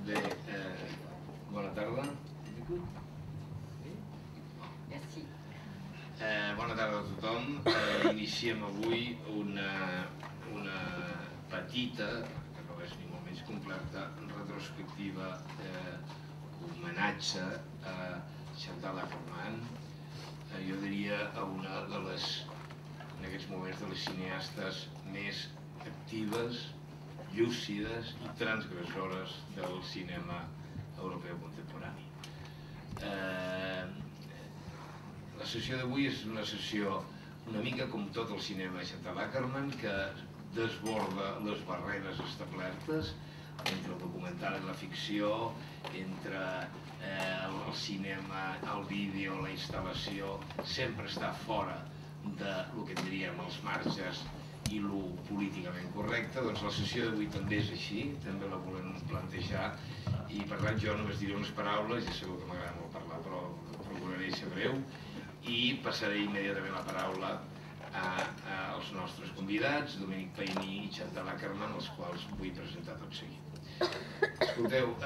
Bé, bona tarda. Merci. Bona tarda a tothom. Iniciem avui una petita, que no és ni molt menys completa, retrospectiva homenatge a Chantal Akerman. Jo diria a una de les, en aquests moments, de les cineastes més actives, llúcides i transgressores del cinema europeu contemporani. La sessió d'avui és una sessió una mica com tot el cinema de Chantal Akerman, que desborda les barreres establertes entre el documental i la ficció, entre el cinema, el vídeo, la instal·lació, sempre està fora del que en diríem els marges i el políticament correcte. Doncs la sessió d'avui també és així, també la volem plantejar, i per tant jo només diré unes paraules, ja sabeu que m'agrada molt parlar, però procuraré ser breu, i passaré immediatament la paraula als nostres convidats, Dominic Paini i Chantal Akerman, els quals vull presentar tot seguit. Escolteu,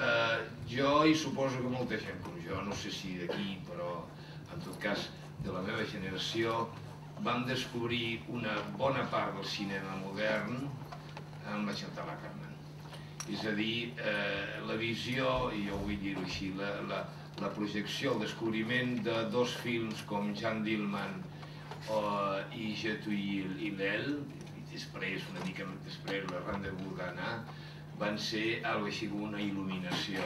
jo i suposo que molta gent com jo, no sé si d'aquí, però en tot cas de la meva generació, vam descobrir una bona part del cinema modern amb la Chantal Akerman. És a dir, la visió, i jo vull dir-ho així, la projecció, el descobriment de dos films com Jeanne Dielman i Je t'ouille l'Ile, i després, una mica després, Le Rendez-vous d'Anna, van ser així com una il·luminació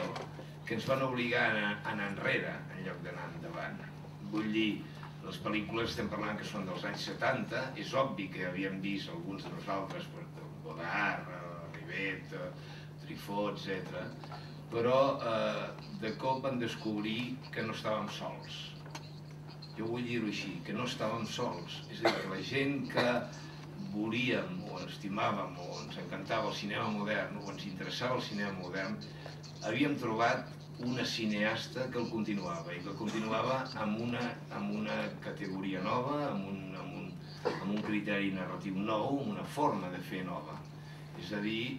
que ens van obligar a anar enrere en lloc d'anar endavant. Vull dir, les pel·lícules estem parlant que són dels anys 70, és obvi que havíem vist alguns de nosaltres, Godard, Rivette, Truffaut, etc. Però de cop vam descobrir que no estàvem sols. Jo vull dir-ho així, que no estàvem sols. És a dir, que la gent que volíem o estimàvem o ens encantava el cinema modern o ens interessava el cinema modern, havíem trobat una cineasta que el continuava, i que el continuava amb una categoria nova, amb un criteri narratiu nou, amb una forma de fer nova. És a dir,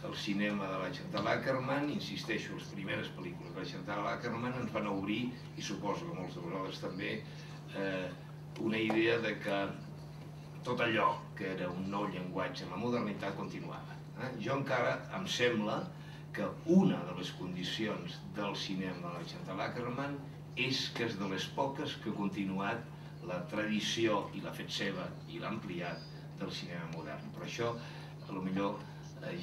el cinema de la Chantal Akerman, insisteixo, les primeres pel·lícules de la Chantal Akerman ens van obrir, i suposo que molts de vosaltres també, una idea de que tot allò que era un nou llenguatge en la modernitat continuava. Jo encara em sembla que una de les condicions del cinema de la Chantal Akerman és que és de les poques que ha continuat la tradició i l'ha fet seva i l'ha ampliat del cinema modern. Però això, potser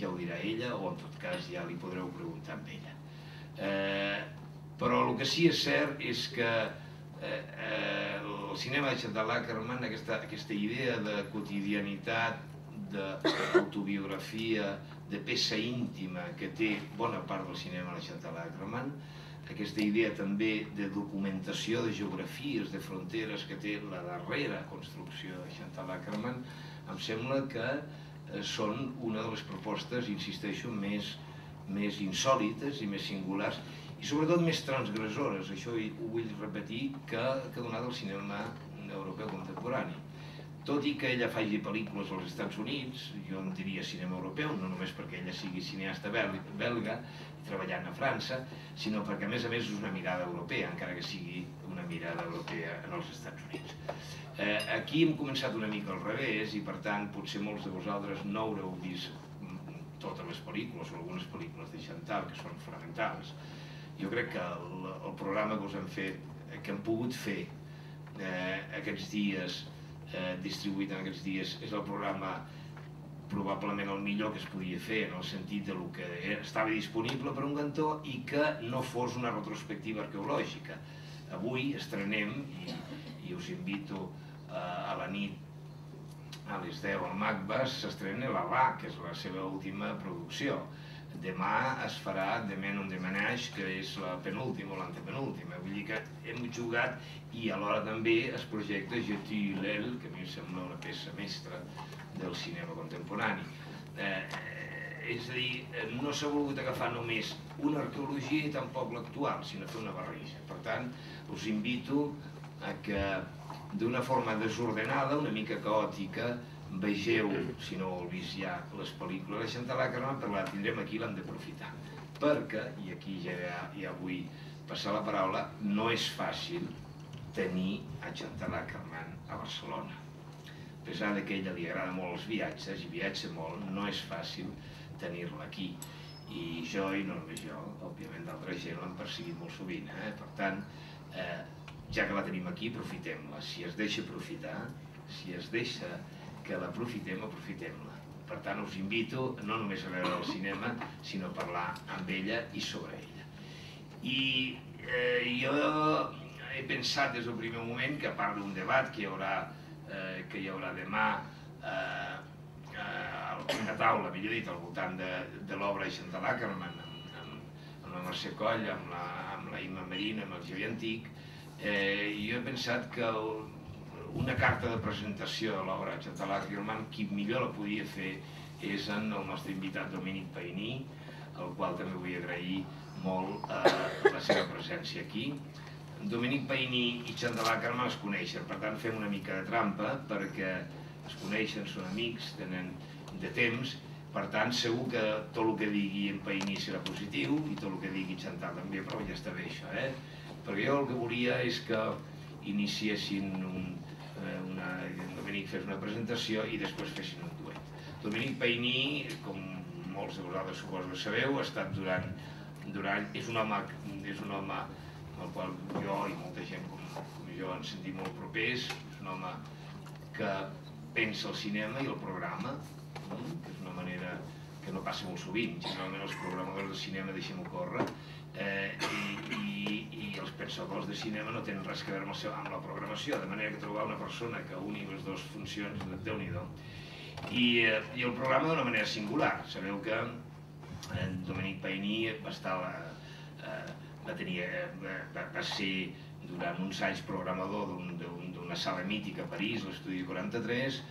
ja ho dirà ella, o en tot cas ja li podreu preguntar a ella. Però el que sí és cert és que el cinema de Chantal Akerman, aquesta idea de quotidianitat, d'autobiografia, de peça íntima que té bona part del cinema de Chantal Akerman, aquesta idea també de documentació de geografies, de fronteres que té la darrera construcció de Chantal Akerman, em sembla que són una de les propostes, insisteixo, més insòlites i més singulars i sobretot més transgressores, això ho vull repetir, que ha donat el cinema europeu contemporani. Tot i que ella faci pel·lícules als Estats Units, jo en diria cinema europeu, no només perquè ella sigui cineasta belga i treballant a França, sinó perquè a més és una mirada europea, encara que sigui una mirada europea en els Estats Units. Aquí hem començat una mica al revés i per tant potser molts de vosaltres no haureu vist totes les pel·lícules o algunes pel·lícules de Chantal que són fonamentals. Jo crec que el programa que us hem fet, que hem pogut fer aquests dies, distribuït en aquests dies, és el programa probablement el millor que es podia fer en el sentit del que estava disponible per un cantó i que no fos una retrospectiva arqueològica. Avui estrenem, i us invito a la nit a les 10 al MACBAS, s'estrena l'Alà, que és la seva última producció. Demà es farà Demain on Déménage, que és la penúltima o l'antepenúltima. Vull dir que hem jugat i alhora també es projecta Je t'ouille l'Ile, que a mi em sembla una peça mestra del cinema contemporani. És a dir, no s'ha volgut agafar només una arqueologia i tampoc l'actual, sinó fer una barreja. Per tant, us invito a que d'una forma desordenada, una mica caòtica, vegeu, si no ho heu vist ja, les pel·lícules de Chantal Akerman, perquè la tindrem aquí i l'hem d'aprofitar. perquè, i aquí ja vull passar la paraula, no és fàcil tenir a Chantal Akerman a Barcelona. A pesar que a ella li agrada molt els viatges, i viatja molt, no és fàcil tenir-la aquí. I jo, i no només jo, òbviament d'altra gent l'han perseguit molt sovint. Per tant, ja que la tenim aquí, aprofitem-la. Si es deixa aprofitar, si es deixa que l'aprofitem, aprofitem-la. Per tant, us invito no només a veure el cinema, sinó a parlar amb ella i sobre ella. I jo he pensat des del primer moment que a part d'un debat que hi haurà demà una taula, millor dit, al voltant de l'obra de Chantal Akerman, amb la Mercè Coll, amb la Imma Marina, amb el Xavier Antic, jo he pensat que una carta de presentació de l'obra de Chantal Akerman, qui millor la podia fer és el nostre invitat Domènec Païní, al qual també vull agrair molt la seva presència aquí. Domènec Païní i Chantal Akerman es coneixen, per tant fem una mica de trampa, perquè es coneixen, són amics, tenen de temps, per tant segur que tot el que digui en Païní serà positiu i tot el que digui Chantal també, però ja està bé això, perquè jo el que volia és que iniciessin Domènec fes una presentació i després fessin un duet. Domènec Païní, com molts de vosaltres suposo que sabeu, ha estat és un home amb el qual jo i molta gent com jo ens sentim molt propers, és un home que pensa el cinema i el programa, que és una manera que no passa molt sovint. Generalment els programadors de cinema deixem-ho córrer i els pensadors de cinema no tenen res a veure amb la programació, de manera que trobar una persona que uni les dues funcions, Déu-n'hi-do. I el programa d'una manera singular. Sabeu que Domènec Païní va ser durant uns anys programador d'una sala mítica a París, l'Estudi 43,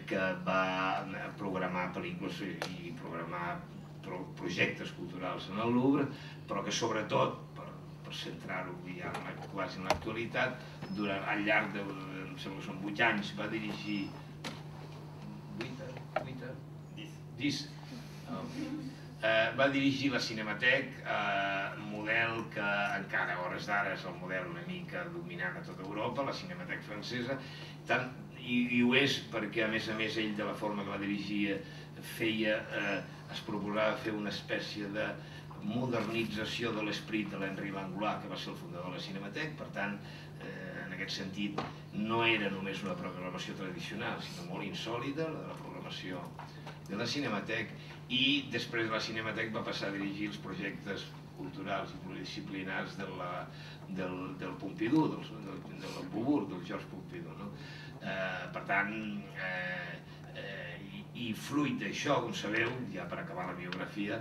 que va programar pel·lícules i programar projectes culturals en el Louvre, però que sobretot, per centrar-ho ja quasi en l'actualitat, al llarg de, em sembla que són 8 anys, va dirigir 10. Va dirigir la Cinémathèque, model que encara a hores d'ara és el model una mica dominant a tota Europa, la Cinémathèque francesa, i ho és perquè a més ell de la forma que va dirigir es proposava fer una espècie de modernització de l'esperit de l'Henri Langlois, que va ser el fundador de la Cinémathèque. Per tant, en aquest sentit, no era només una programació tradicional, sinó molt insòlita, la programació de la Cinémathèque, i després de la Cinémathèque va passar a dirigir els projectes culturals i pluridisciplinars del Pompidou, del Beaubourg, del Georges Pompidou. Per tant, i fruit d'això, com sabeu, ja per acabar la biografia,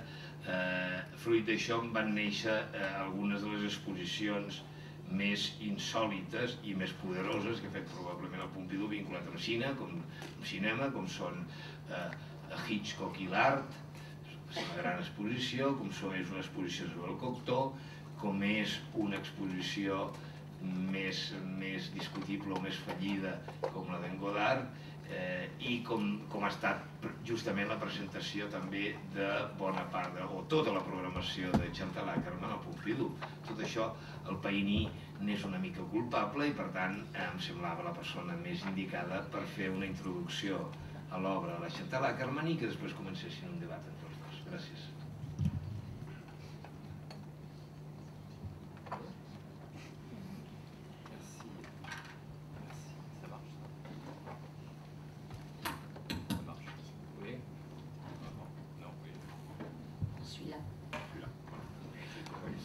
fruit d'això van néixer algunes de les exposicions més insòlites i més poderoses que ha fet probablement el Pompidou vinculat amb cinema, com són Hitchcock i l'art, és una gran exposició, com és una exposició sobre el Cocteau, com és una exposició més discutible o més fallida com la d'en Godard, i com ha estat justament la presentació també de bona part, o tota la programació de Chantal Akerman al Pompidou. Tot això, el Païní n'és una mica culpable i per tant em semblava la persona més indicada per fer una introducció a l'obra de la Chantal Akerman i que després comencessin un debat entre els dos. Gràcies.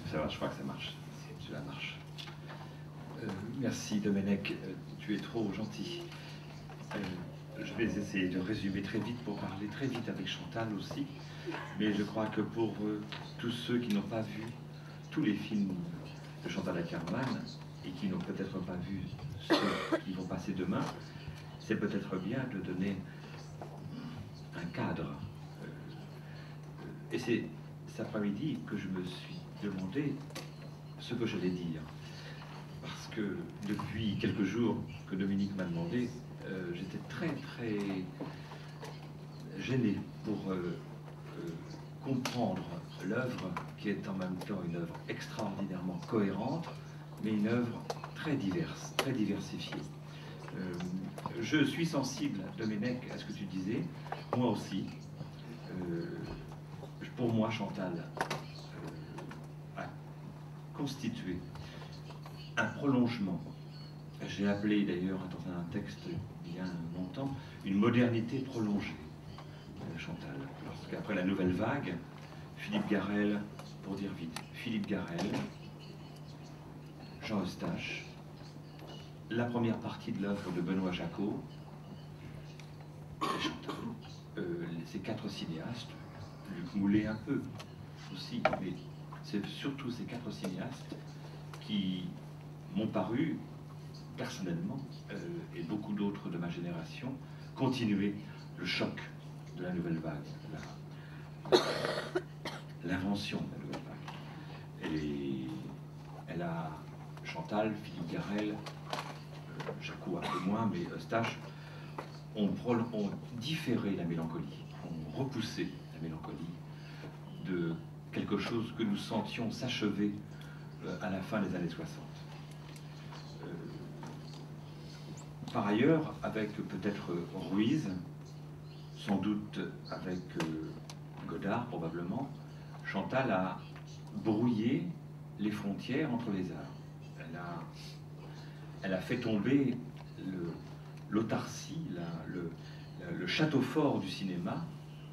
Ça marche, je crois que ça marche. Cela marche. Merci Domènec, tu es trop gentil. Je vais essayer de résumer très vite pour parler très vite avec Chantal aussi. Mais je crois que pour tous ceux qui n'ont pas vu tous les films de Chantal Akerman et qui n'ont peut-être pas vu ceux qui vont passer demain, c'est peut-être bien de donner un cadre. Et c'est cet après-midi que je me suis demandé ce que j'allais dire. Parce que depuis quelques jours que Domènec m'a demandé, j'étais très gêné pour comprendre l'œuvre qui est en même temps une œuvre extraordinairement cohérente, mais une œuvre très diverse, très diversifiée. Je suis sensible, Domenech, à ce que tu disais, moi aussi. Pour moi, Chantal a constitué un prolongement. J'ai appelé d'ailleurs dans un texte il y a longtemps une modernité prolongée, Chantal. Parce qu'après la nouvelle vague, Philippe Garrel, pour dire vite, Philippe Garrel, Jean Eustache, la première partie de l'œuvre de Benoît Jacot, et Chantal, ces 4 cinéastes, Luc Moulet un peu aussi, mais c'est surtout ces 4 cinéastes qui m'ont paru, personnellement, et beaucoup d'autres de ma génération, continuer le choc de la nouvelle vague, l'invention de la nouvelle vague. Elle a, Chantal, Philippe Garrel, Jacot un peu moins, mais Eustache, ont différé la mélancolie, ont repoussé la mélancolie de quelque chose que nous sentions s'achever à la fin des années 60. Par ailleurs, avec peut-être Ruiz, sans doute avec Godard probablement, Chantal a brouillé les frontières entre les arts. Elle a fait tomber l'autarcie, le château fort du cinéma,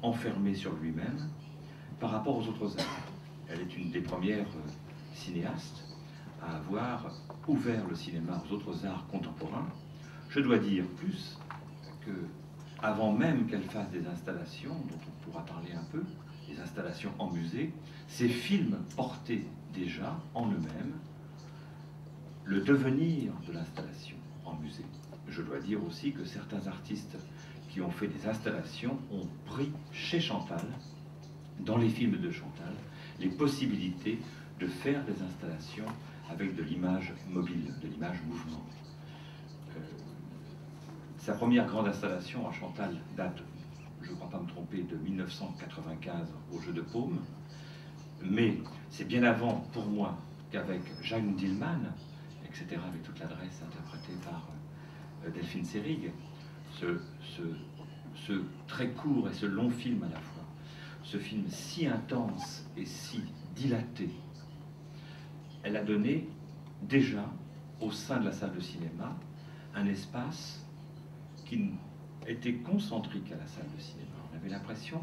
enfermé sur lui-même, par rapport aux autres arts. Elle est une des premières cinéastes à avoir ouvert le cinéma aux autres arts contemporains. Je dois dire plus que, avant même qu'elle fasse des installations, dont on pourra parler un peu, des installations en musée, ces films portaient déjà en eux-mêmes le devenir de l'installation en musée. Je dois dire aussi que certains artistes qui ont fait des installations ont pris chez Chantal, dans les films de Chantal, les possibilités de faire des installations avec de l'image mobile, de l'image mouvement. Sa première grande installation à Chantal date, je ne crois pas me tromper, de 1995 au Jeu de Paume, mais c'est bien avant pour moi qu'avec Jeanne Dillman, etc., avec toute l'adresse interprétée par Delphine Seyrig, ce très court et ce long film à la fois, ce film si intense et si dilaté, elle a donné déjà au sein de la salle de cinéma un espace qui était concentrique à la salle de cinéma. On avait l'impression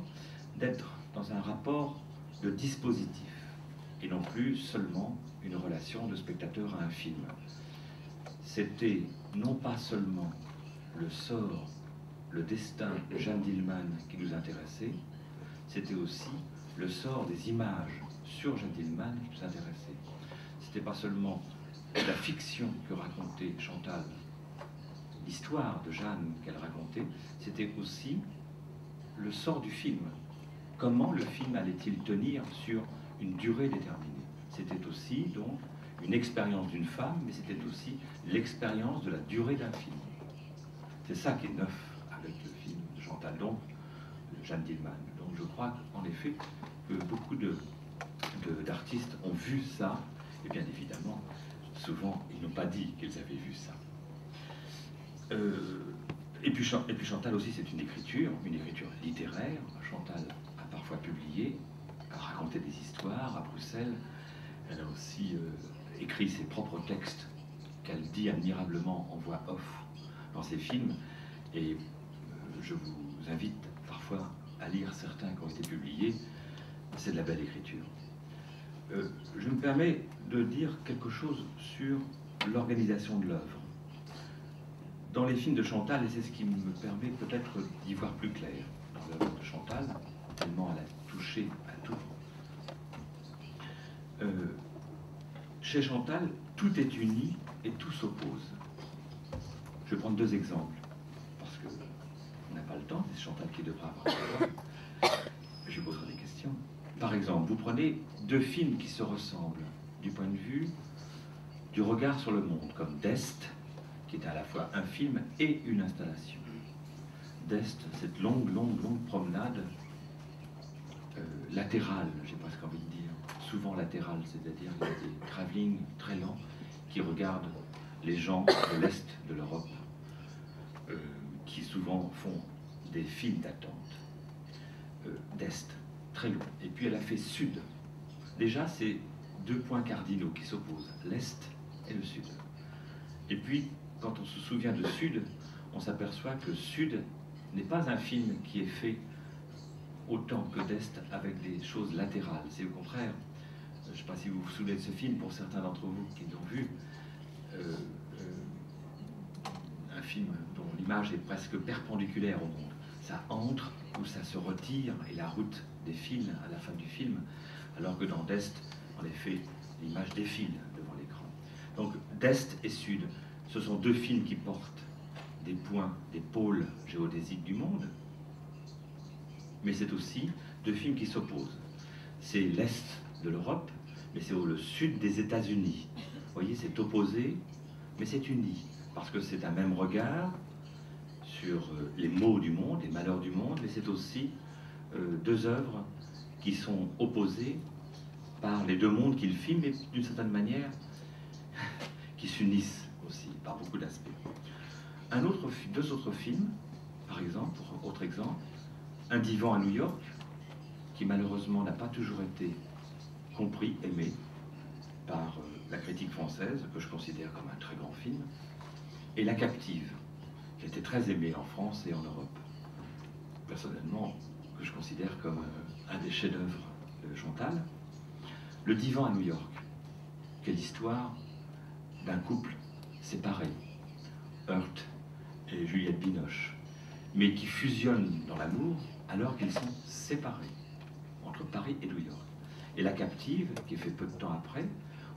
d'être dans un rapport de dispositif et non plus seulement une relation de spectateur à un film. C'était non pas seulement le sort, le destin de Jeanne Dillman qui nous intéressait, c'était aussi le sort des images sur Jeanne Dillman qui nous intéressait. C'était pas seulement la fiction que racontait Chantal, l'histoire de Jeanne qu'elle racontait, c'était aussi le sort du film. Comment le film allait-il tenir sur une durée déterminée? C'était aussi donc une expérience d'une femme, mais c'était aussi l'expérience de la durée d'un film. C'est ça qui est neuf avec le film de Chantal, donc Jeanne Dillman. Donc je crois en effet que beaucoup d'artistes ont vu ça, et bien évidemment, souvent ils n'ont pas dit qu'ils avaient vu ça. Et puis Chantal aussi, c'est une écriture littéraire. Chantal a parfois publié, a raconté des histoires à Bruxelles. Elle a aussi écrit ses propres textes qu'elle dit admirablement en voix off dans ses films. Et je vous invite parfois à lire certains qui ont été publiés. C'est de la belle écriture. Je me permets de dire quelque chose sur l'organisation de l'œuvre. Dans les films de Chantal, et c'est ce qui me permet peut-être d'y voir plus clair dans l'œuvre de Chantal, tellement elle a touché à tout. Chez Chantal, tout est uni et tout s'oppose. Je vais prendre 2 exemples, parce qu'on n'a pas le temps, c'est Chantal qui devra avoir le temps. Je vous poserai des questions. Par exemple, vous prenez 2 films qui se ressemblent du point de vue du regard sur le monde, comme d'Est, qui est à la fois un film et une installation. D'Est, cette longue promenade latéral, j'ai presque envie de dire, souvent latéral, c'est-à-dire il y a des travelling très lents qui regardent les gens de l'Est de l'Europe, qui souvent font des files d'attente d'Est, très longs. Et puis elle a fait Sud. Déjà, c'est deux points cardinaux qui s'opposent, l'Est et le Sud. Et puis, quand on se souvient de Sud, on s'aperçoit que Sud n'est pas un film qui est fait autant que d'Est avec des choses latérales. C'est au contraire, je ne sais pas si vous vous souvenez de ce film, pour certains d'entre vous qui l'ont vu, un film dont l'image est presque perpendiculaire au monde. Ça entre ou ça se retire et la route défile à la fin du film, alors que dans d'Est, en effet, l'image défile devant l'écran. Donc d'Est et Sud, ce sont deux films qui portent des points, des pôles géodésiques du monde, mais c'est aussi deux films qui s'opposent. C'est l'Est de l'Europe, mais c'est le Sud des États-Unis. Vous voyez, c'est opposé, mais c'est uni, parce que c'est un même regard sur les maux du monde, les malheurs du monde, mais c'est aussi deux œuvres qui sont opposées par les deux mondes qu'ils filment, mais d'une certaine manière, qui s'unissent aussi, par beaucoup d'aspects. Deux autres films, par exemple, pour autre exemple, Un divan à New York, qui malheureusement n'a pas toujours été compris, aimé par la critique française, que je considère comme un très grand film, et La Captive, qui a été très aimé en France et en Europe. Personnellement, que je considère comme un des chefs-d'œuvre de Chantal. Le divan à New York, qui est l'histoire d'un couple séparé, Hurt et Juliette Binoche, mais qui fusionnent dans l'amour alors qu'ils sont séparés entre Paris et New York. Et La Captive, qui est fait peu de temps après,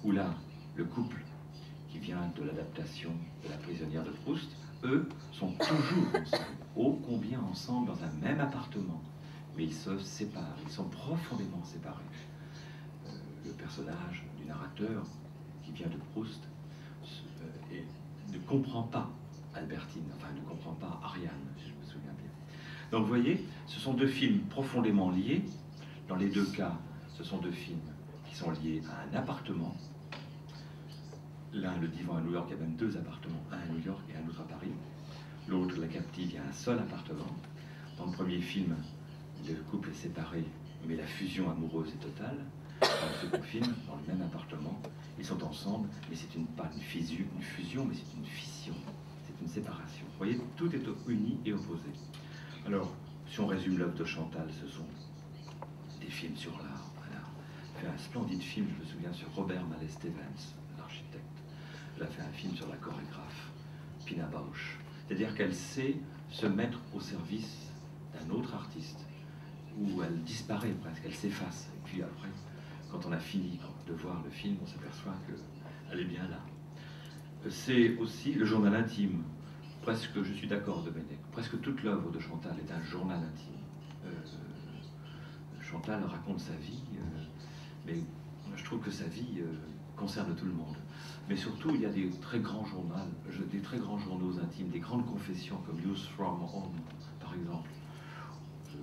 où là, le couple qui vient de l'adaptation de La prisonnière de Proust, eux sont toujours ensemble, ô combien ensemble dans un même appartement, mais ils se séparent, ils sont profondément séparés. Le personnage du narrateur qui vient de Proust ne comprend pas Albertine, enfin ne comprend pas Ariane, si je me souviens bien. Donc vous voyez, ce sont deux films profondément liés. Dans les deux cas, ce sont deux films qui sont liés à un appartement. L'un, Le divan à New York, il y a même deux appartements, un à New York et un autre à Paris. L'autre, La Captive, il y a un seul appartement. Dans le premier film, le couple est séparé, mais la fusion amoureuse est totale. Dans le second film, dans le même appartement, ils sont ensemble, mais c'est pas une fusion, mais c'est une fission, c'est une séparation. Vous voyez, tout est uni et opposé. Alors, si on résume l'œuvre de Chantal, ce sont des films sur l'art. Elle a fait un splendide film, je me souviens, sur Robert Mallet Stevens, l'architecte. Elle a fait un film sur la chorégraphe, Pina Bausch. C'est-à-dire qu'elle sait se mettre au service d'un autre artiste, où elle disparaît presque, elle s'efface. Et puis après, quand on a fini de voir le film, on s'aperçoit qu'elle est bien là. C'est aussi le journal intime. Presque, je suis d'accord de Domenech, presque toute l'œuvre de Chantal est un journal intime. Chantal raconte sa vie, mais je trouve que sa vie concerne tout le monde. Mais surtout, il y a des très grands journaux intimes, des grandes confessions comme News from Home, par exemple,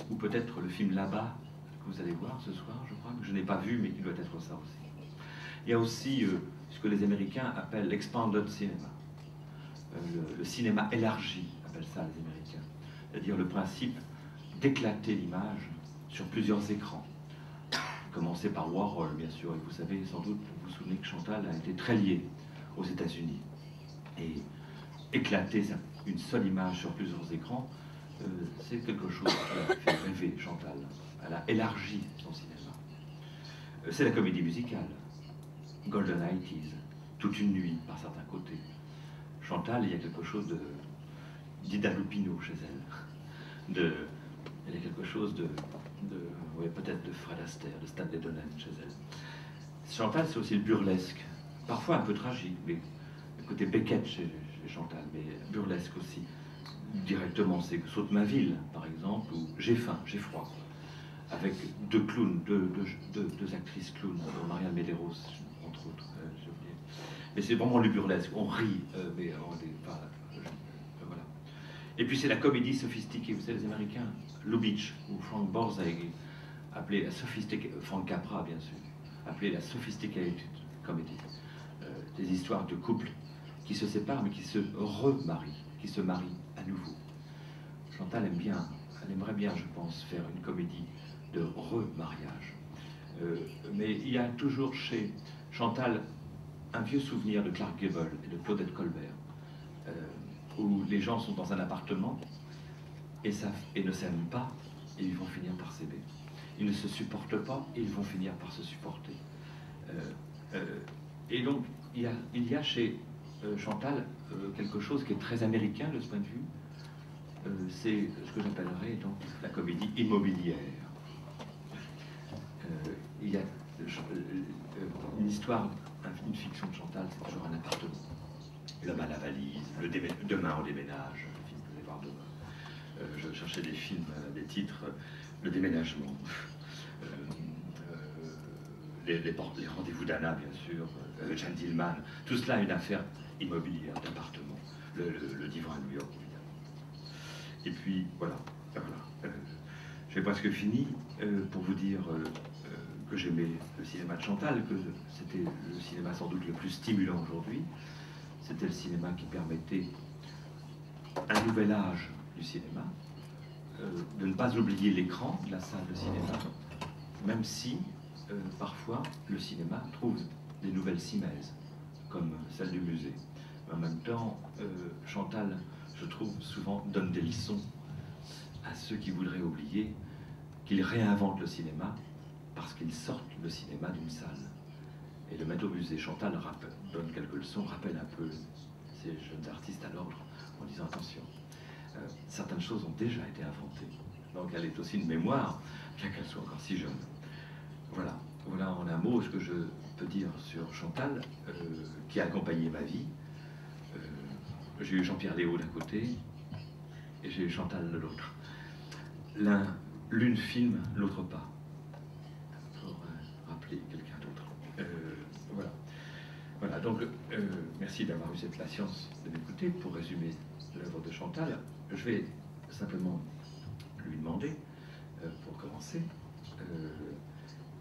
ou peut-être le film Là-bas, que vous allez voir ce soir, je crois, que je n'ai pas vu, mais qui doit être ça aussi. Il y a aussi ce que les Américains appellent l'expanded cinema, le cinéma élargi, appellent ça les Américains, c'est-à-dire le principe d'éclater l'image sur plusieurs écrans. Commencer par Warhol, bien sûr, et vous savez sans doute, vous vous souvenez que Chantal a été très liée aux États-Unis. Et éclater une seule image sur plusieurs écrans, c'est quelque chose qui a fait rêver Chantal. Elle a élargi son cinéma. C'est la comédie musicale, Golden 80s, Toute une nuit par certains côtés. Chantal, il y a quelque chose d'Ida Lupino chez elle. Il y a quelque chose oui, peut-être de Fred Astaire, de Stanley Donen chez elle. Chantal, c'est aussi le burlesque, parfois un peu tragique, mais le côté Beckett chez Chantal, mais burlesque aussi. Directement, c'est Saute ma ville, par exemple, ou J'ai faim, j'ai froid, avec deux clowns, deux actrices clowns, Marianne Medeiros, entre autres, j'ai oublié. Mais c'est vraiment le burlesque, on rit, mais on n'est pas... voilà. Et puis c'est la comédie sophistiquée, vous savez, les Américains, Lubitsch ou Frank Borzage appelée la sophisticated, Frank Capra bien sûr, appelée la sophisticated comedy, des histoires de couples qui se séparent mais qui se remarient, qui se marient à nouveau. Chantal aime bien, elle aimerait bien, je pense, faire une comédie de remariage. Mais il y a toujours chez Chantal un vieux souvenir de Clark Gable et de Claudette Colbert, où les gens sont dans un appartement et ne s'aiment pas, et ils vont finir par s'aimer. Ils ne se supportent pas, et ils vont finir par se supporter. Et donc, il y a chez Chantal quelque chose qui est très américain de ce point de vue. C'est ce que j'appellerais donc la comédie immobilière. Il y a une histoire, une fiction de Chantal, c'est toujours un appartement. L'homme à la valise, Demain on déménage, le film que vous allez voir demain. Je cherchais des films, des titres, le déménagement, les rendez-vous d'Anna, bien sûr, Jeanne Dillman, tout cela une affaire immobilière, d'appartement, le divan à New York, évidemment. Et puis, voilà. J'ai presque fini pour vous dire que j'aimais le cinéma de Chantal, que c'était le cinéma sans doute le plus stimulant aujourd'hui. C'était le cinéma qui permettait un nouvel âge du cinéma, de ne pas oublier l'écran de la salle de cinéma, même si parfois le cinéma trouve des nouvelles simèses, comme celle du musée. Mais en même temps, Chantal, je trouve, souvent donne des leçons à ceux qui voudraient oublier qu'ils réinventent le cinéma parce qu'ils sortent le cinéma d'une salle. Et le mettre au musée, Chantal donne quelques leçons, rappelle un peu ces jeunes artistes à l'ordre en disant attention, certaines choses ont déjà été inventées. Donc elle est aussi une mémoire, bien qu'elle soit encore si jeune. Voilà en un mot ce que je peux dire sur Chantal, qui a accompagné ma vie. J'ai eu Jean-Pierre Léaud d'un côté et j'ai eu Chantal de l'autre. L'une filme, l'autre pas, pour rappeler quelqu'un d'autre. Voilà, donc merci d'avoir eu cette patience de m'écouter pour résumer l'œuvre de Chantal. Je vais simplement lui demander, pour commencer,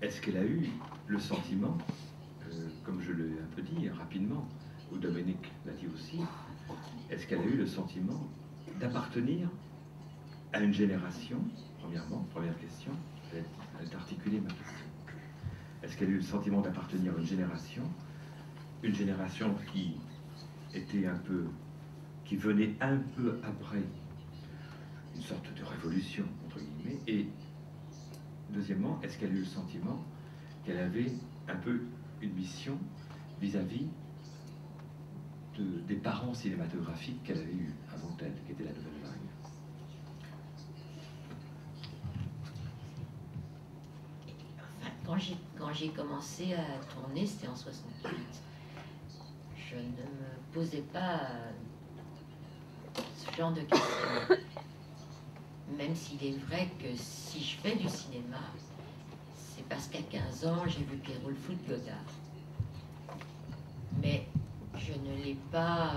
est-ce qu'elle a eu le sentiment, comme je l'ai un peu dit rapidement, ou Dominique l'a dit aussi, est-ce qu'elle a eu le sentiment d'appartenir à une génération, premièrement, première question, je vais articuler ma question. Est-ce qu'elle a eu le sentiment d'appartenir à une génération qui était un peu, qui venait un peu après une sorte de révolution, entre guillemets, et deuxièmement, est-ce qu'elle a eu le sentiment qu'elle avait un peu une mission vis-à-vis des parents cinématographiques qu'elle avait eu avant elle, qui était la nouvelle vague? Enfin, quand j'ai commencé à tourner, c'était en 68. Je ne me posais pas ce genre de questions. Même s'il est vrai que si je fais du cinéma, c'est parce qu'à 15 ans, j'ai vu Pierrot le Fou de Godard. Mais je ne l'ai pas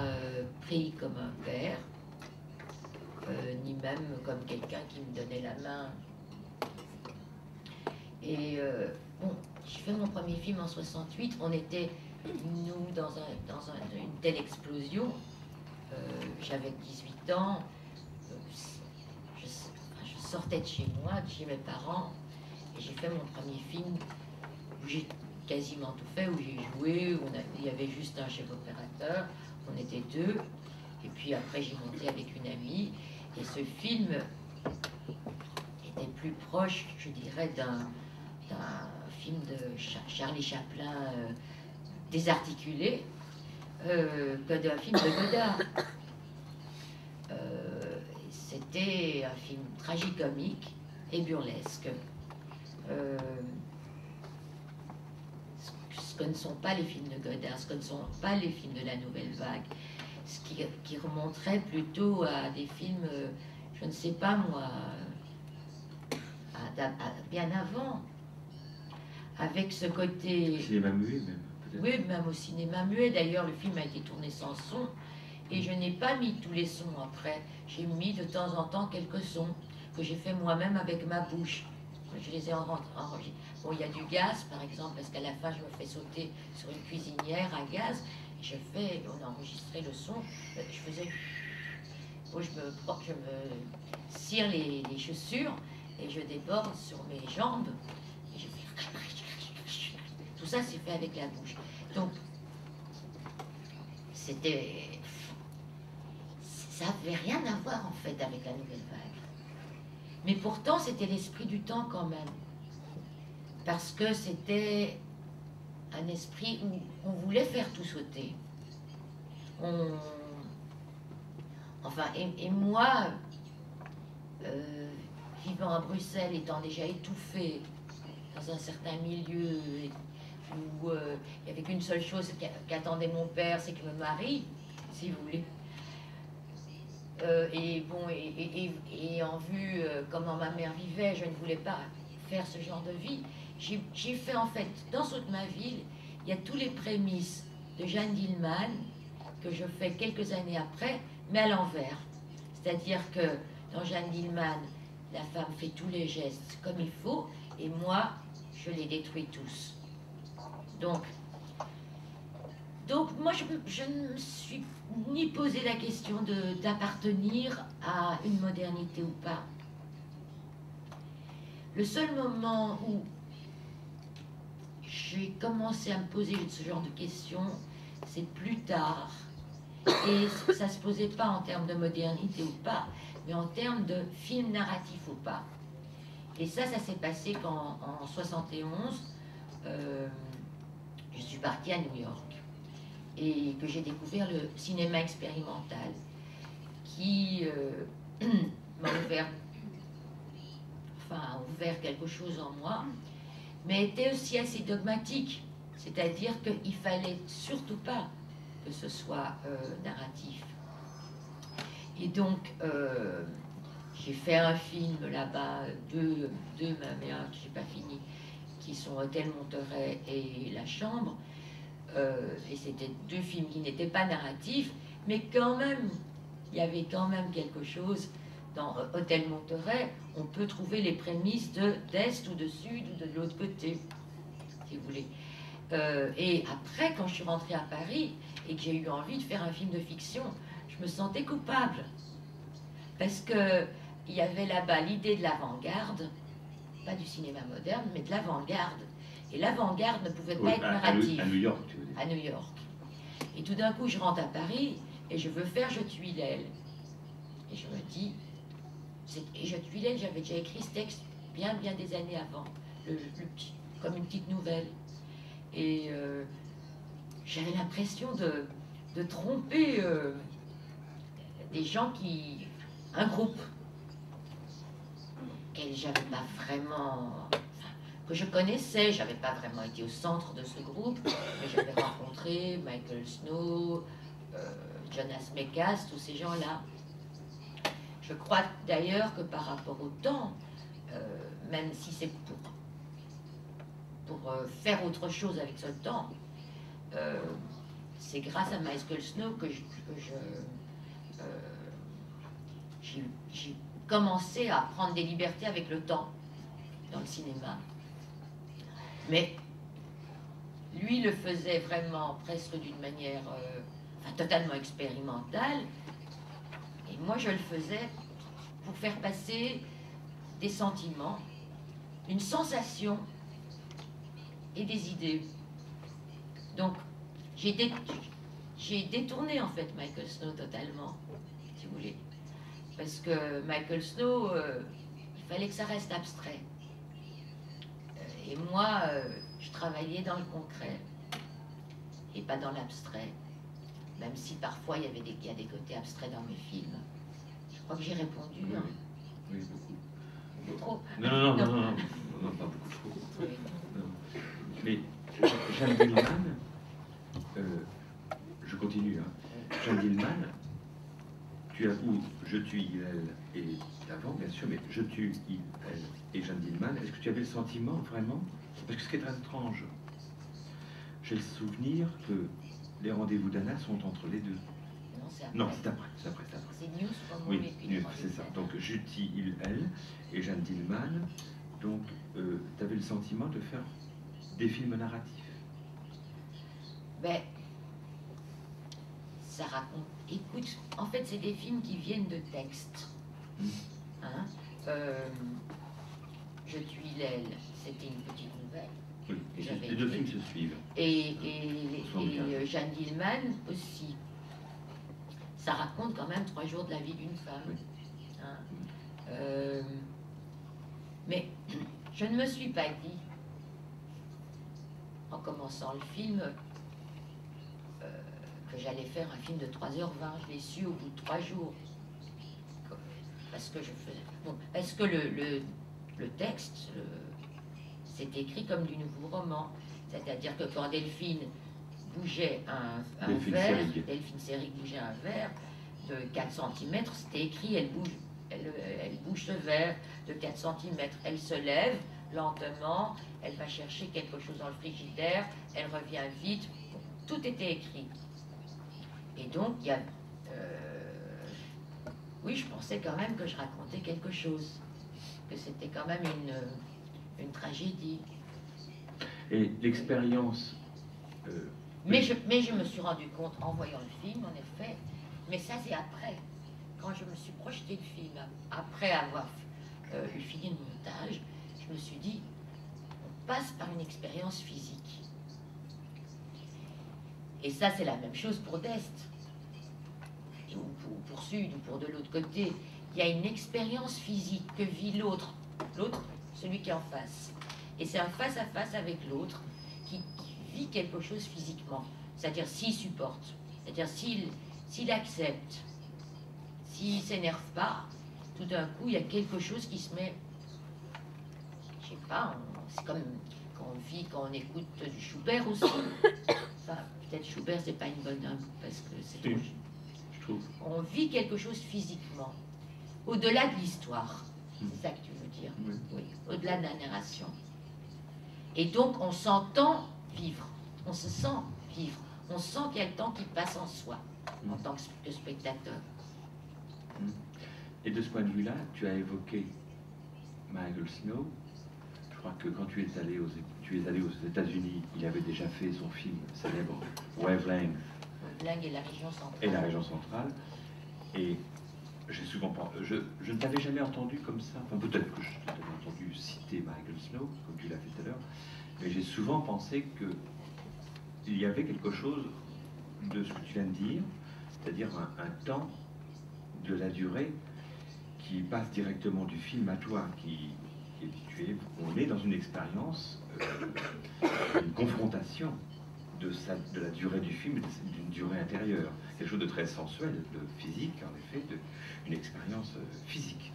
pris comme un père, ni même comme quelqu'un qui me donnait la main. Et bon, je fais mon premier film en 68, on était, nous, dans une telle explosion. J'avais 18 ans, je sortais de chez moi, de chez mes parents, et j'ai fait mon premier film où j'ai quasiment tout fait, où j'ai joué, où il y avait juste un chef opérateur, on était deux, et puis après j'ai monté avec une amie, et ce film était plus proche, je dirais, d'un film de Charlie Chaplin désarticulé que d'un film de Godard. C'était un film tragicomique et burlesque. Ce que ne sont pas les films de Godard, ce que ne sont pas les films de la Nouvelle Vague, ce qui remonterait plutôt à des films, je ne sais pas moi, bien avant, avec ce côté... Cinéma muet même, peut-être. Oui, même au cinéma muet. D'ailleurs, le film a été tourné sans son, et je n'ai pas mis tous les sons après. J'ai mis de temps en temps quelques sons que j'ai fait moi-même avec ma bouche. je les ai enregistrés. Bon, il y a du gaz, par exemple, parce qu'à la fin, je me fais sauter sur une cuisinière à gaz. On a enregistré le son. Je faisais... Bon, je me cire les chaussures et je déborde sur mes jambes. Et je fais... Tout ça, c'est fait avec la bouche. Donc, c'était... Ça n'avait rien à voir, en fait, avec la nouvelle vague. Mais pourtant, c'était l'esprit du temps, quand même. Parce que c'était un esprit où on voulait faire tout sauter. Enfin, et moi, vivant à Bruxelles, étant déjà étouffée dans un certain milieu où il n'y avait qu'une seule chose qu'attendait mon père, c'est que je me marie, si vous voulez. Et en vue comment ma mère vivait, je ne voulais pas faire ce genre de vie. J'ai fait, en fait, dans toute ma ville, il y a tous les prémices de Jeanne Dillman que je fais quelques années après, mais à l'envers. C'est-à-dire que dans Jeanne Dillman, la femme fait tous les gestes comme il faut, et moi, je les détruis tous. Donc moi, je ne me suis ni posé la question d'appartenir à une modernité ou pas. Le seul moment où j'ai commencé à me poser ce genre de questions, c'est plus tard. Et ça ne se posait pas en termes de modernité ou pas, mais en termes de film narratif ou pas. Et ça s'est passé quand, en 71, je suis partie à New York et que j'ai découvert le cinéma expérimental qui m'a ouvert quelque chose en moi, mais était aussi assez dogmatique, c'est-à-dire qu'il fallait surtout pas que ce soit narratif. Et donc, j'ai fait un film là-bas, deux mais un que j'ai pas fini, qui sont Hôtel Monterey et La Chambre. Et c'était deux films qui n'étaient pas narratifs, mais quand même, il y avait quand même quelque chose. Dans Hôtel Monterey, on peut trouver les prémices d'Est ou de Sud ou de l'autre côté, si vous voulez. Et après, quand je suis rentrée à Paris et que j'ai eu envie de faire un film de fiction, je me sentais coupable. Parce qu'il y avait là-bas l'idée de l'avant-garde, pas du cinéma moderne, mais de l'avant-garde. Et l'avant-garde ne pouvait pas être narrative. À New York, tu veux dire. À New York. Et tout d'un coup, je rentre à Paris et je veux faire Je tue l'aile. Et je me dis, et Je tue l'aile, j'avais déjà écrit ce texte bien des années avant, comme une petite nouvelle. Et j'avais l'impression de tromper des gens un groupe que j'avais pas vraiment, que je connaissais, j'avais pas vraiment été au centre de ce groupe, mais j'avais rencontré Michael Snow, Jonas Mekas, tous ces gens-là. Je crois d'ailleurs que par rapport au temps, même si c'est pour faire autre chose avec ce temps, c'est grâce à Michael Snow que j'ai commencé à prendre des libertés avec le temps dans le cinéma. Mais lui le faisait vraiment presque d'une manière totalement expérimentale, et moi je le faisais pour faire passer des sentiments, une sensation et des idées. Donc j'ai détourné en fait Michael Snow totalement, si vous voulez, parce que Michael Snow, il fallait que ça reste abstrait. Et moi, je travaillais dans le concret et pas dans l'abstrait, même si parfois il y a des côtés abstraits dans mes films. Je crois que j'ai répondu. Oui, hein. oui, beaucoup. Trop. Non, pas beaucoup trop. Oui. Non. Mais Jeanne Dillman, je continue. Hein. Jeanne Dillman, tu avoues Je tue elle et avant, bien sûr, mais Je tue elle et Jeanne Dillman. Est-ce que tu avais le sentiment vraiment? Parce que ce qui est très étrange, j'ai le souvenir que les rendez-vous d'Anna sont entre les deux. Non, c'est après. C'est News pour moi. Oui, c'est ça. Donc Juti, elle et Jeanne Dillman. Donc, tu avais le sentiment de faire des films narratifs. Ben, ça raconte. Écoute, en fait, c'est des films qui viennent de textes. Hein? Je tue l'aile, c'était une petite nouvelle. Oui, J'avais les deux écrit. films se suivent. Et Jeanne Jeanne Dillman aussi. Ça raconte quand même 3 jours de la vie d'une femme. Oui. Hein? Mais je ne me suis pas dit, en commençant le film, que j'allais faire un film de 3h20. Je l'ai su au bout de 3 jours. Parce que je faisais. Bon, parce que le texte, c'est écrit comme du nouveau roman. C'est-à-dire que quand Delphine bougeait un verre, Delphine Seyrig bougeait un verre de 4 cm, c'était écrit, elle bouge ce verre de 4 cm, elle se lève lentement, elle va chercher quelque chose dans le frigidaire, elle revient vite, tout était écrit. Et donc, il y a... oui, je pensais quand même que je racontais quelque chose, que c'était quand même une tragédie. Et l'expérience... Mais je me suis rendu compte, en voyant le film, en effet, mais ça c'est après, quand je me suis projeté le film, après avoir eu fini le montage, je me suis dit, on passe par une expérience physique. Et ça c'est la même chose pour d'Est, ou pour Sud, ou pour de l'autre côté. Il y a une expérience physique que vit l'autre, celui qui est en face. Et c'est un face-à-face avec l'autre qui vit quelque chose physiquement. C'est-à-dire s'il supporte, c'est-à-dire s'il accepte, s'il ne s'énerve pas, tout d'un coup, il y a quelque chose qui se met... Je sais pas, c'est comme quand on vit, quand on écoute du Schubert aussi. Enfin, peut-être Schubert, c'est pas une bonne œuvre, parce que c'est trop... Je trouve. On vit quelque chose physiquement, au-delà de l'histoire. C'est ça que tu veux dire? Oui. Oui, au-delà de la narration. Et donc, on s'entend vivre, on se sent vivre, on sent qu'il y a le temps qui passe en soi, en tant que spectateur. Et de ce point de vue-là, tu as évoqué Michael Snow. Je crois que quand tu es allé aux États-Unis, il avait déjà fait son film célèbre Wavelength. Wavelength et la région centrale. Et la région centrale. Et j'ai souvent je ne t'avais jamais entendu comme ça. Enfin, peut-être que je t'avais entendu citer Michael Snow, comme tu l'as fait tout à l'heure. Mais j'ai souvent pensé que il y avait quelque chose de ce que tu viens de dire, c'est-à-dire un temps de la durée qui passe directement du film à toi, on est dans une expérience, une confrontation de la durée du film, d'une durée intérieure, quelque chose de très sensuel, de physique, en effet, une expérience physique.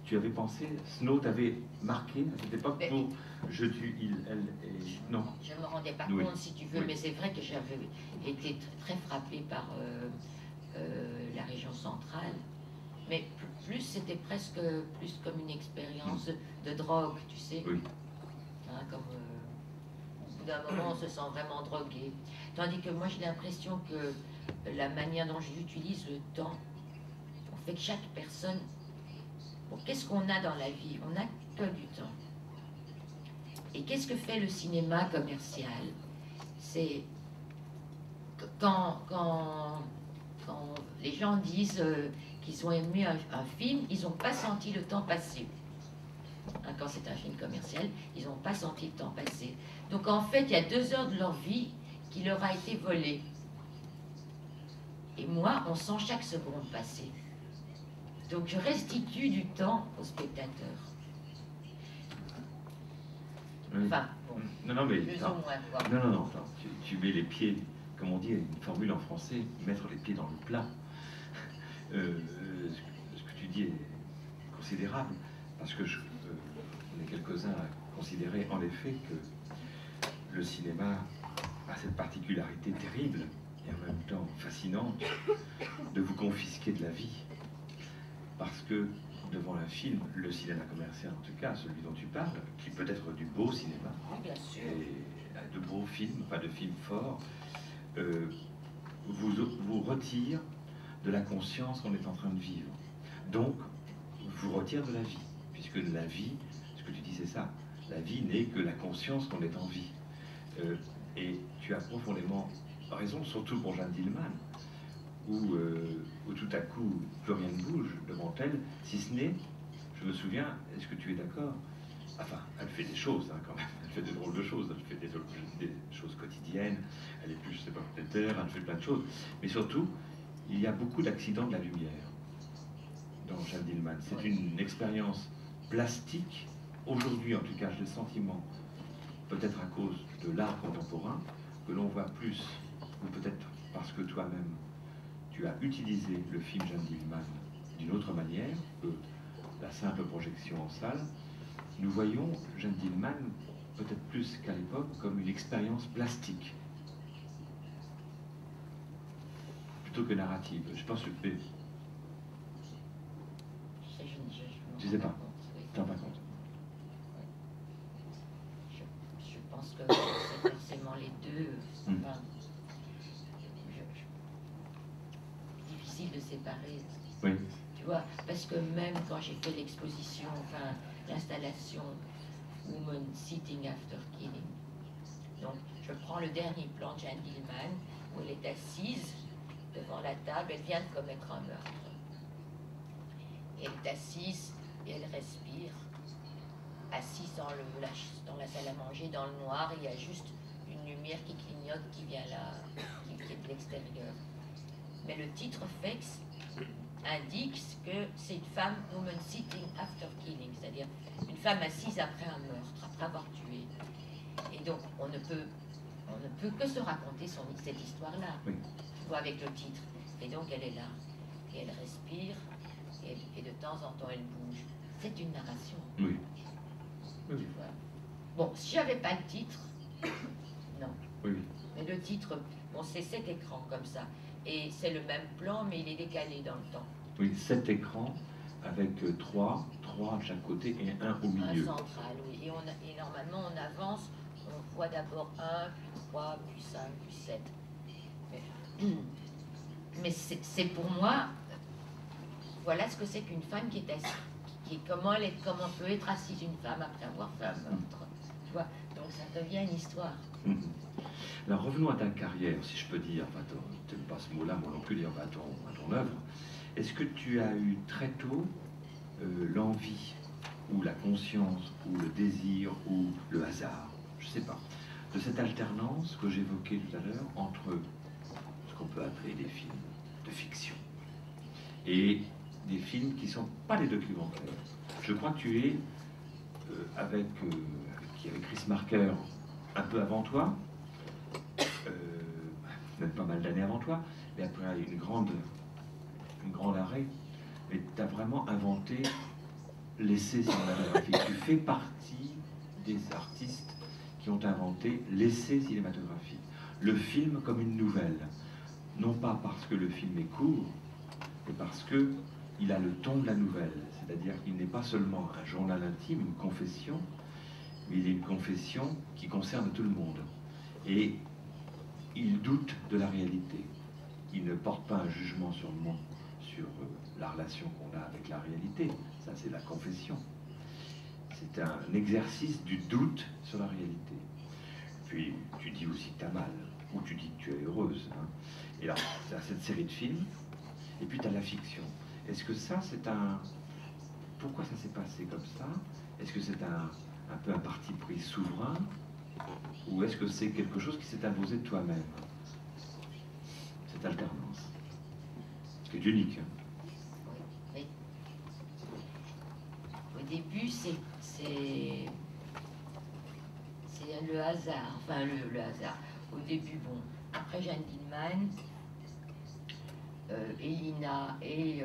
Tu avais pensé, Snow t'avait marqué à cette époque pour Je tue, elle et... Non. Je ne me rendais pas Oui. compte, si tu veux, Oui. mais c'est vrai que j'avais été très frappée par la région centrale. Mais plus, c'était presque plus comme une expérience de drogue, tu sais. Oui. Hein, comme au bout d'un moment, on se sent vraiment drogué. Tandis que moi, j'ai l'impression que la manière dont j'utilise le temps, on fait que chaque personne... Bon, qu'est-ce qu'on a dans la vie? On n'a que du temps. Et qu'est-ce que fait le cinéma commercial? C'est quand les gens disent qu'ils ont aimé un film, ils n'ont pas senti le temps passer. Hein, quand c'est un film commercial, ils n'ont pas senti le temps passer. Donc en fait, il y a 2 heures de leur vie qui leur a été volée. Et moi, on sent chaque seconde passer. Donc je restitue du temps au spectateur. Enfin, bon, non, mais plus ou moins, quoi. non, attends, tu mets les pieds, comme on dit, une formule en français, mettre les pieds dans le plat. Ce que tu dis est considérable, parce que on est quelques-uns à considérer en effet que le cinéma a cette particularité terrible et en même temps fascinante de vous confisquer de la vie. Parce que devant un film, le cinéma commercial en tout cas, celui dont tu parles, qui peut être du beau cinéma, Bien sûr. et de beaux films, pas de films forts, vous retire de la conscience qu'on est en train de vivre. Donc, vous retire de la vie. puisque la vie, ce que tu dis c'est ça, la vie n'est que la conscience qu'on est en vie. Et tu as profondément raison, surtout pour Jeanne Dielman, où tout à coup plus rien ne bouge devant elle, si ce n'est, je me souviens, est-ce que tu es d'accord? Enfin, elle fait des choses hein, quand même, elle fait des drôles de choses, elle fait des choses quotidiennes, elle est plus, je sais pas, terre, elle fait plein de choses, mais surtout, il y a beaucoup d'accidents de la lumière dans Jeanne Dielman. C'est une expérience plastique, aujourd'hui en tout cas, j'ai le sentiment, peut-être à cause de l'art contemporain, que l'on voit plus, ou peut-être parce que toi-même, tu as utilisé le film Jeanne Dielman d'une autre manière que la simple projection en salle. Nous voyons Jeanne Dielman, peut-être plus qu'à l'époque, comme une expérience plastique, plutôt que narrative. Je pense que tu sais pas, tu n'en pas compte. Je pense que c'est forcément les deux. Enfin, difficile de séparer. Oui. Tu vois, parce que même quand j'ai fait l'exposition, enfin l'installation Woman Sitting After Killing, donc je prends le dernier plan de Jeanne Dielman où elle est assise devant la table, elle vient de commettre un meurtre. Et elle est assise et elle respire, assise dans la salle à manger, dans le noir, et il y a juste une lumière qui clignote, qui vient là, qui est de l'extérieur. Mais le titre fixe indique que c'est une femme, woman sitting after killing, c'est-à-dire une femme assise après un meurtre, après avoir tué. Et donc on ne peut que se raconter cette histoire-là, oui. Tu vois, avec le titre. Et donc elle est là, et elle respire, et de temps en temps elle bouge. C'est une narration. Oui. Tu vois. Bon, si j'avais pas le titre, non. Oui. Mais le titre, bon, c'est 7 écrans comme ça. Et c'est le même plan, mais il est décalé dans le temps. Oui, 7 écrans avec 3 de chaque côté et un au milieu. Un central, oui. Et normalement, on avance, on voit d'abord 1, puis 3, puis 5, puis 7. Mais c'est pour moi, voilà ce que c'est qu'une femme qui est assise. Comment peut être assise une femme après avoir fait un meurtre. Tu vois, donc ça devient une histoire. Alors revenons à ta carrière, si je peux dire, enfin, tu n'aimes pas ce mot-là, moi non plus, dire à ton œuvre. Est-ce que tu as eu très tôt l'envie, ou la conscience, ou le désir, ou le hasard, je ne sais pas, de cette alternance que j'évoquais tout à l'heure entre ce qu'on peut appeler des films de fiction et des films qui ne sont pas des documentaires. Je crois que tu es avec Chris Marker un peu avant toi, même pas mal d'années avant toi, mais après une grande arrêt, mais tu as vraiment inventé l'essai cinématographique. Tu fais partie des artistes qui ont inventé l'essai cinématographique. Le film comme une nouvelle, non pas parce que le film est court, mais parce que il a le ton de la nouvelle, c'est-à-dire qu'il n'est pas seulement un journal intime, une confession, mais il est une confession qui concerne tout le monde. Et il doute de la réalité. Il ne porte pas un jugement sur la relation qu'on a avec la réalité. Ça, c'est la confession. C'est un exercice du doute sur la réalité. Puis, tu dis aussi que tu as mal, ou tu dis que tu es heureuse. Hein. Et là, tu as cette série de films, et puis tu as la fiction. Est-ce que ça, c'est un... Pourquoi ça s'est passé comme ça? Est-ce que c'est un peu un parti pris souverain? Ou est-ce que c'est quelque chose qui s'est imposé de toi-même? Cette alternance. C'est unique. Hein. Oui. Au début, c'est le hasard. Enfin, le hasard. Au début, bon, après Jeanne Dielman, et Lina, et...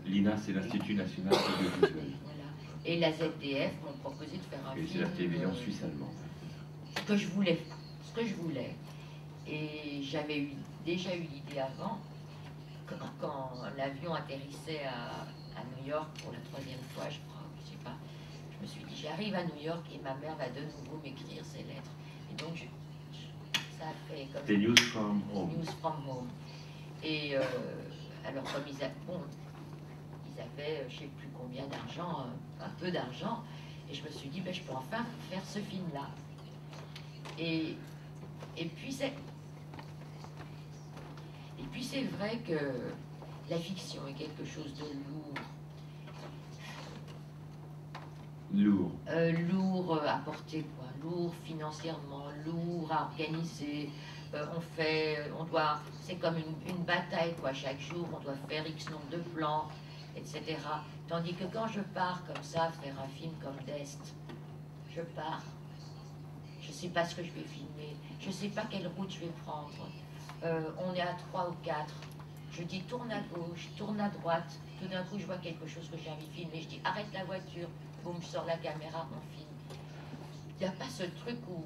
L'INA, c'est l'Institut National Audiovisuel. Voilà. Et la ZDF m'ont proposé de faire un film... Et c'est la télévision suisse-allemande. Ce que je voulais. Et j'avais déjà eu l'idée avant, quand l'avion atterrissait à New York pour la 3e fois, je crois, je sais pas, je me suis dit, j'arrive à New York et ma mère va de nouveau m'écrire ses lettres. Et donc, ça a fait comme... Des News from Home. News from Home. Et alors, comme ils avaient je ne sais plus combien d'argent, un peu d'argent, et je me suis dit, ben, je peux enfin faire ce film-là. Et puis c'est vrai que la fiction est quelque chose de lourd. Lourd. Lourd à porter, quoi. Lourd financièrement, lourd à organiser. C'est comme une bataille, quoi. Chaque jour, on doit faire X nombre de plans, etc. Tandis que quand je pars comme ça, faire un film comme d'Est, je pars. Je ne sais pas ce que je vais filmer. Je ne sais pas quelle route je vais prendre. On est à 3 ou 4. Je dis tourne à gauche, tourne à droite. Tout d'un coup, je vois quelque chose que j'ai envie de filmer. Je dis arrête la voiture. Boum, je sors la caméra, on filme. Il n'y a pas ce truc où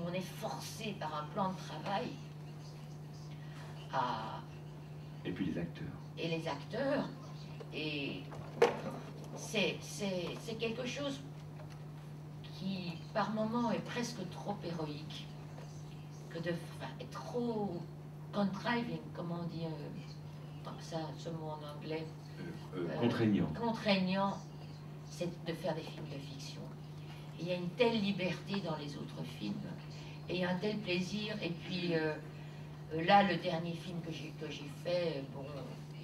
on est forcé par un plan de travail à... Et puis les acteurs. Et les acteurs. Et c'est quelque chose qui, par moments, est presque trop héroïque. Est trop contriving, comment on dit ça, ce mot en anglais. Contraignant. Contraignant, c'est de faire des films de fiction. Et il y a une telle liberté dans les autres films, et un tel plaisir. Et puis là, le dernier film que j'ai fait, bon,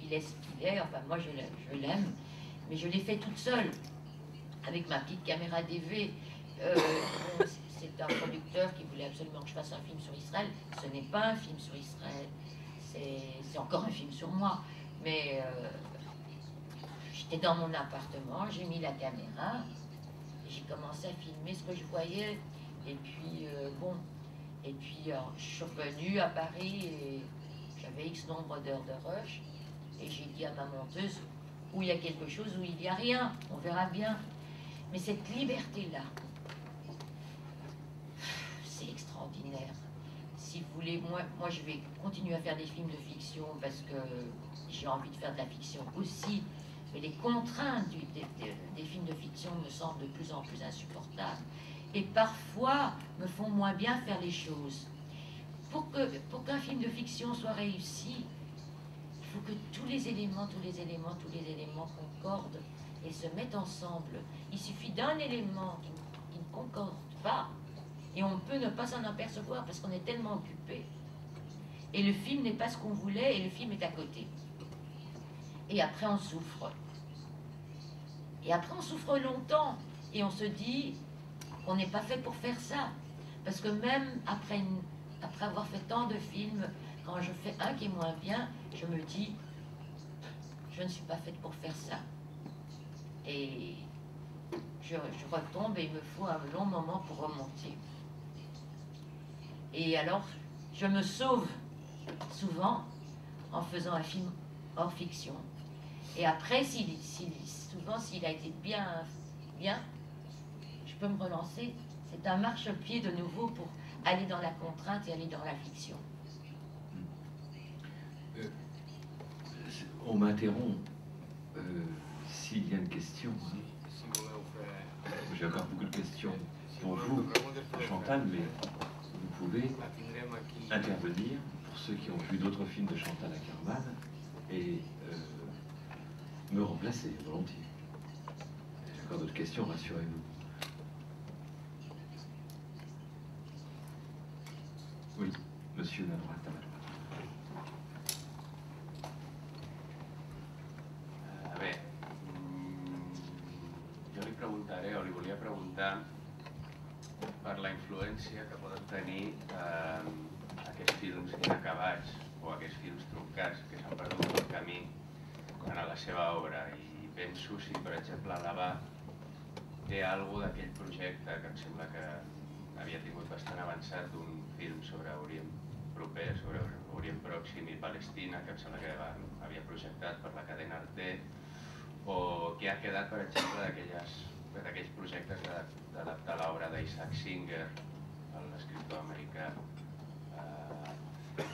il est ce qu'il est, enfin moi je l'aime, mais je l'ai fait toute seule, avec ma petite caméra DV. C'est un producteur qui voulait absolument que je fasse un film sur Israël. Ce n'est pas un film sur Israël, c'est encore un film sur moi. Mais j'étais dans mon appartement, j'ai mis la caméra, j'ai commencé à filmer ce que je voyais. Et puis, je suis revenue à Paris et j'avais X nombre d'heures de rush. Et j'ai dit à ma monteuse, où il y a quelque chose, où il n'y a rien, on verra bien. Mais cette liberté-là, c'est extraordinaire. Si vous voulez, moi je vais continuer à faire des films de fiction parce que j'ai envie de faire de la fiction aussi. Mais les contraintes des films de fiction me semblent de plus en plus insupportables. Et parfois me font moins bien faire les choses. Pour qu'un film de fiction soit réussi, il faut que tous les éléments concordent et se mettent ensemble. Il suffit d'un élément qui ne concorde pas et on peut ne pas s'en apercevoir parce qu'on est tellement occupé. Et le film n'est pas ce qu'on voulait et le film est à côté. Et après on souffre. Et après on souffre longtemps et on se dit qu'on n'est pas fait pour faire ça. Parce que même après avoir fait tant de films, quand je fais un qui est moins bien, je me dis je ne suis pas faite pour faire ça. Et je retombe et il me faut un long moment pour remonter. Et alors, je me sauve souvent en faisant un film hors fiction. Et après, souvent, s'il a été bien, je peux me relancer. C'est un marchepied de nouveau pour aller dans la contrainte et aller dans la fiction. On m'interrompt s'il y a une question. J'ai encore beaucoup de questions pour vous, Chantal, mais vous pouvez intervenir pour ceux qui ont vu d'autres films de Chantal Akerman et me remplacer volontiers. J'ai encore d'autres questions, rassurez-vous. Oui, monsieur la droite. A veure, jo li preguntaré, o li volia preguntar per la influència que poden tenir aquests films inacabats o aquests films truncats que s'han perdut pel camí en la seva obra. I penso si, per exemple, l'Avà té alguna d'aquell projecte que em sembla que havia tingut bastant avançat, d'un film sobre Orient proper, sobre Orient Pròxim i Palestina, que em sembla que havia projectat per la cadena Arte, o què ha quedat, per exemple, d'aquells projectes d'adaptar l'obra d'Isaac Singer, l'escriptor americà.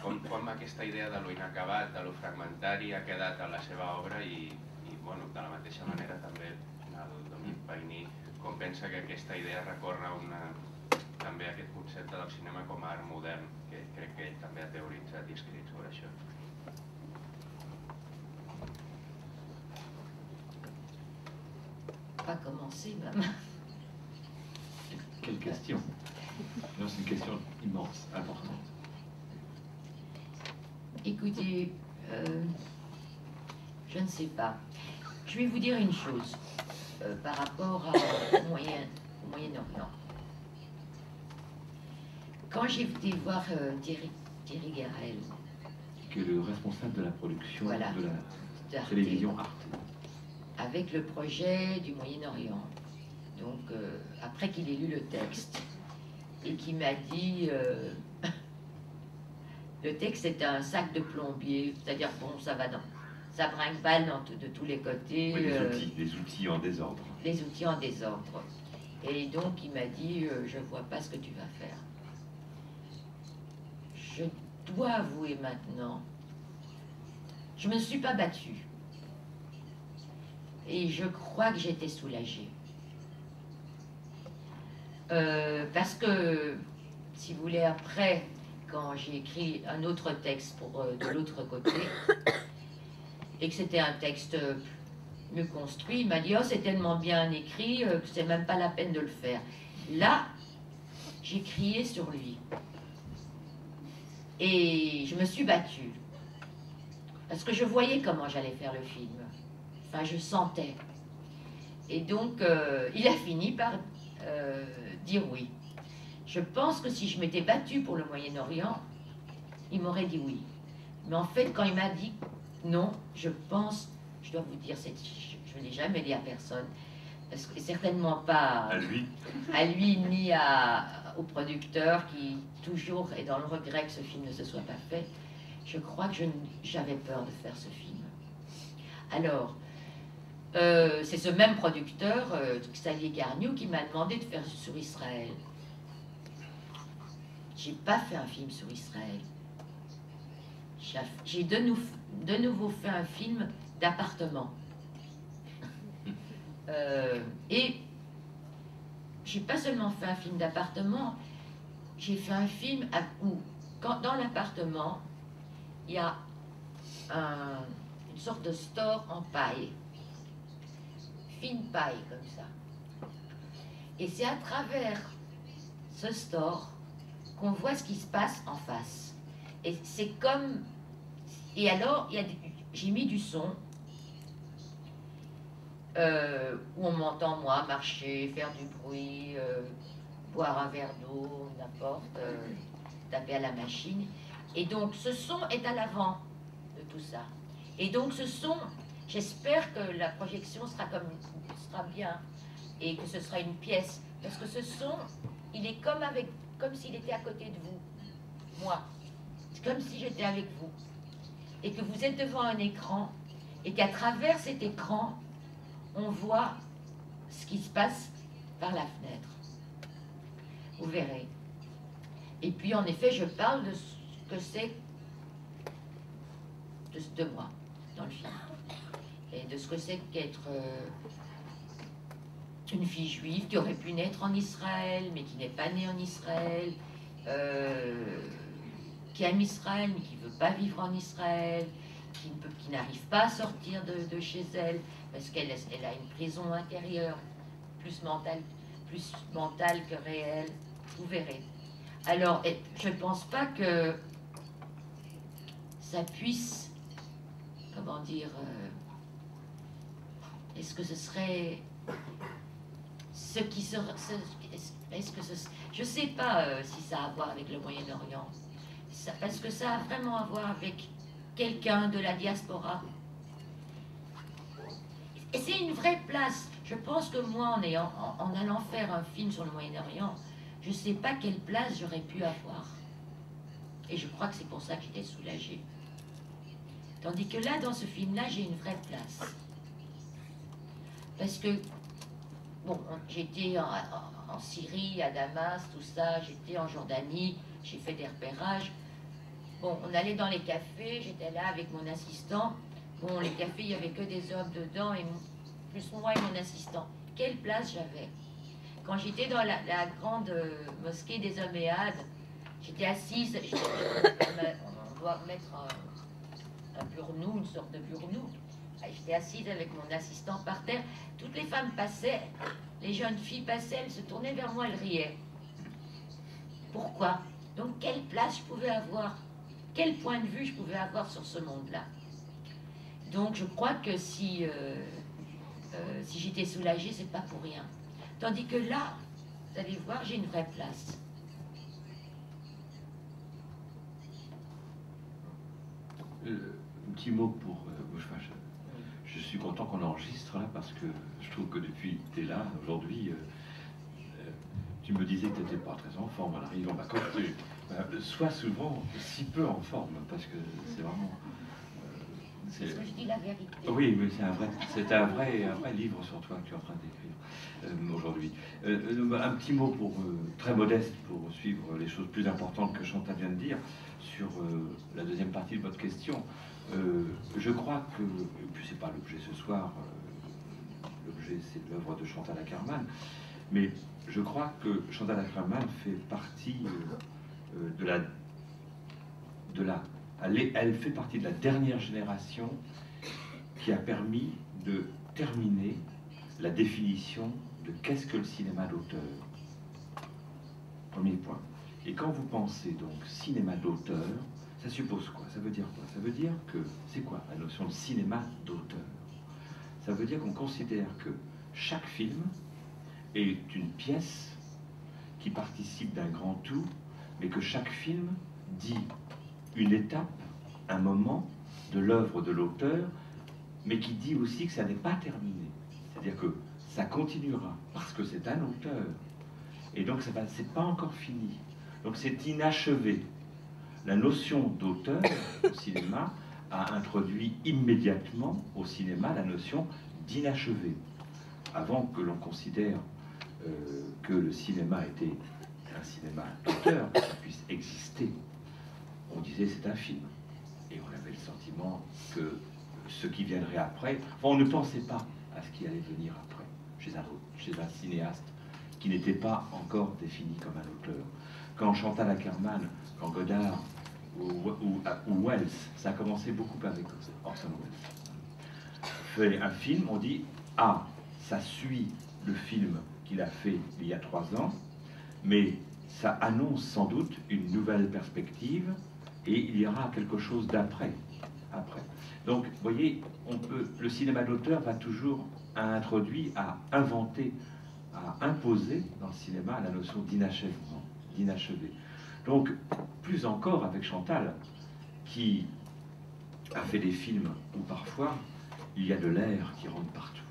Com aquesta idea de lo inacabat, de lo fragmentari, ha quedat a la seva obra i de la mateixa manera també el Dominic Paigny, com pensa que aquesta idea recorre també aquest concepte del cinema com a art modern, que crec que ell també ha teoritzat i escrit sobre això. pas commencer même. Quelle question? Non, c'est une question immense, importante. Écoutez, je ne sais pas. Je vais vous dire une chose par rapport au Moyen-Orient. Quand j'ai été voir Thierry Garel, Que le responsable de la production Voilà, de la d'Arte, télévision Arte. avec le projet du Moyen-Orient, donc après qu'il ait lu le texte, et qui m'a dit le texte est un sac de plombier, c'est-à-dire bon, ça brinque-balle de tous les côtés. Oui, les outils en désordre. Les outils en désordre. Et donc il m'a dit je vois pas ce que tu vas faire. Je dois avouer maintenant, je me suis pas battue. Et je crois que j'étais soulagée. Parce que, si vous voulez, après, quand j'ai écrit un autre texte pour de l'autre côté, et que c'était un texte mieux construit, il m'a dit « Oh, c'est tellement bien écrit que c'est même pas la peine de le faire. » Là, j'ai crié sur lui. Et je me suis battue. Parce que je voyais comment j'allais faire le film. Enfin, je sentais. Et donc, il a fini par dire oui. Je pense que si je m'étais battue pour le Moyen-Orient, il m'aurait dit oui. Mais en fait, quand il m'a dit non, je pense, je dois vous dire, je ne l'ai jamais dit à personne, parce que certainement pas à lui ni au producteur qui toujours est dans le regret que ce film ne se soit pas fait. Je crois que j'avais peur de faire ce film. Alors, c'est ce même producteur, Xavier Garniou, qui m'a demandé de faire sur Israël. J'ai pas fait un film sur Israël. J'ai de nouveau fait un film d'appartement. Et j'ai pas seulement fait un film d'appartement, j'ai fait un film où, dans l'appartement, il y a une sorte de store en paille, fine paille comme ça. Et c'est à travers ce store qu'on voit ce qui se passe en face. Et c'est comme... Et alors, j'ai mis du son où on m'entend, moi, marcher, faire du bruit, boire un verre d'eau, n'importe, taper à la machine. Et donc, ce son est à l'avant de tout ça. Et donc, ce son, j'espère que la projection sera bien et que ce sera une pièce. Parce que ce son, il est comme s'il était à côté de vous, moi. C'est comme si j'étais avec vous. Et que vous êtes devant un écran, et qu'à travers cet écran, on voit ce qui se passe par la fenêtre. Vous verrez. Et puis, en effet, je parle de ce que c'est de moi, dans le film. Et de ce que c'est qu'être une fille juive qui aurait pu naître en Israël, mais qui n'est pas née en Israël, qui aime Israël, mais qui ne veut pas vivre en Israël, qui n'arrive pas à sortir de chez elle, parce qu'elle a une prison intérieure, plus mentale que réelle. Vous verrez. Alors, je ne pense pas que ça puisse, comment dire, est-ce que ce serait ce qui serait, je ne sais pas si ça a à voir avec le Moyen-Orient, parce que ça a vraiment à voir avec quelqu'un de la diaspora. Et c'est une vraie place. Je pense que moi, en allant faire un film sur le Moyen-Orient, je ne sais pas quelle place j'aurais pu avoir. Et je crois que c'est pour ça que j'étais soulagée. Tandis que là, dans ce film-là, j'ai une vraie place. Parce que, bon, j'étais en Syrie, à Damas, tout ça, j'étais en Jordanie, j'ai fait des repérages. Bon, on allait dans les cafés, j'étais là avec mon assistant. Bon, les cafés, il n'y avait que des hommes dedans, et plus moi et mon assistant. Quelle place j'avais? Quand j'étais dans la grande mosquée des Homméades, j'étais assise, on doit mettre un burnou, une sorte de burnou, J'étais assise avec mon assistant par terre. Toutes les femmes passaient, les jeunes filles passaient, elles se tournaient vers moi, elles riaient. Pourquoi? Donc quelle place je pouvais avoir? Quel point de vue je pouvais avoir sur ce monde-là? Donc je crois que si j'étais soulagée, c'est pas pour rien. Tandis que là, vous allez voir, j'ai une vraie place. Un petit mot pour... je suis content qu'on enregistre là parce que je trouve que depuis que tu es là, aujourd'hui, tu me disais que tu n'étais pas très en forme en arrivant. Bah, quand sois souvent si peu en forme parce que c'est vraiment... Parce que je dis la vérité. Oui, mais c'est un vrai livre sur toi que tu es en train d'écrire aujourd'hui. Un petit mot pour, très modeste pour suivre les choses plus importantes que Chantal vient de dire sur la deuxième partie de votre question. Je crois que, et puis c'est pas l'objet ce soir, l'objet c'est l'œuvre de Chantal Akerman, mais je crois que Chantal Akerman fait partie elle fait partie de la dernière génération qui a permis de terminer la définition de qu'est-ce que le cinéma d'auteur. Premier point. Et quand vous pensez donc cinéma d'auteur, ça suppose quoi? Ça veut dire quoi? Ça veut dire que, c'est quoi la notion de cinéma d'auteur? Ça veut dire qu'on considère que chaque film est une pièce qui participe d'un grand tout, mais que chaque film dit une étape, un moment de l'œuvre de l'auteur, mais qui dit aussi que ça n'est pas terminé. C'est-à-dire que ça continuera, parce que c'est un auteur. Et donc, c'est pas encore fini. Donc, c'est inachevé. La notion d'auteur au cinéma a introduit immédiatement au cinéma la notion d'inachevé. Avant que l'on considère que le cinéma était un cinéma d'auteur, que ça puisse exister, on disait c'est un film. Et on avait le sentiment que ce qui viendrait après, enfin, on ne pensait pas à ce qui allait venir après, chez un cinéaste qui n'était pas encore défini comme un auteur. Quand Chantal Akerman, quand Godard ou Wells, ça a commencé beaucoup avec Orson Welles, fait un film, on dit « Ah, ça suit le film qu'il a fait il y a 3 ans, mais ça annonce sans doute une nouvelle perspective, et il y aura quelque chose d'après. Donc, vous voyez, le cinéma d'auteur va toujours introduire, à inventer, à imposer dans le cinéma la notion d'inachèvement, d'inachevé. Donc, plus encore avec Chantal, qui a fait des films où parfois il y a de l'air qui rentre partout.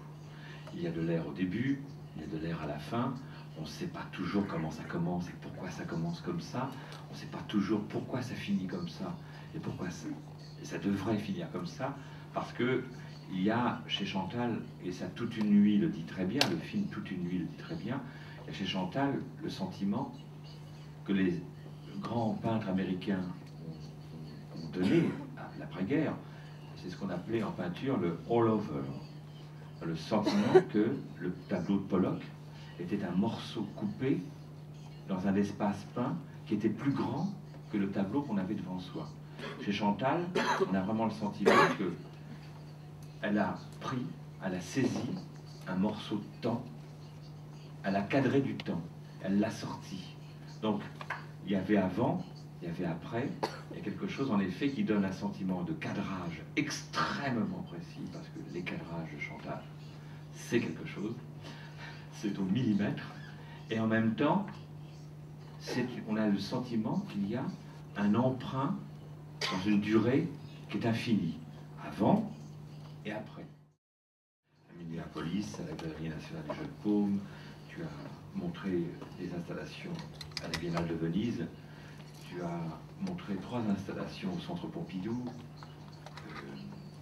Il y a de l'air au début, il y a de l'air à la fin. On ne sait pas toujours comment ça commence et pourquoi ça commence comme ça. On ne sait pas toujours pourquoi ça finit comme ça et pourquoi ça devrait finir comme ça. Parce que il y a chez Chantal, et ça Toute une nuit le dit très bien, le film Toute une nuit le dit très bien, il y a chez Chantal le sentiment que les grands peintres américains ont donné à l'après-guerre. C'est ce qu'on appelait en peinture le all-over. Le sentiment que le tableau de Pollock était un morceau coupé dans un espace peint qui était plus grand que le tableau qu'on avait devant soi. Chez Chantal, on a vraiment le sentiment que elle a saisi un morceau de temps, elle a cadré du temps, elle l'a sorti. Donc, il y avait avant, il y avait après, il y a quelque chose en effet qui donne un sentiment de cadrage extrêmement précis, parce que les cadrages de Chantal, c'est quelque chose, c'est au millimètre, et en même temps, on a le sentiment qu'il y a un emprunt dans une durée qui est infinie, avant et après. À Minneapolis, à la Galerie nationale des Jeux de Paume, tu as montré des installations à la Biennale de Venise, tu as montré 3 installations au Centre Pompidou.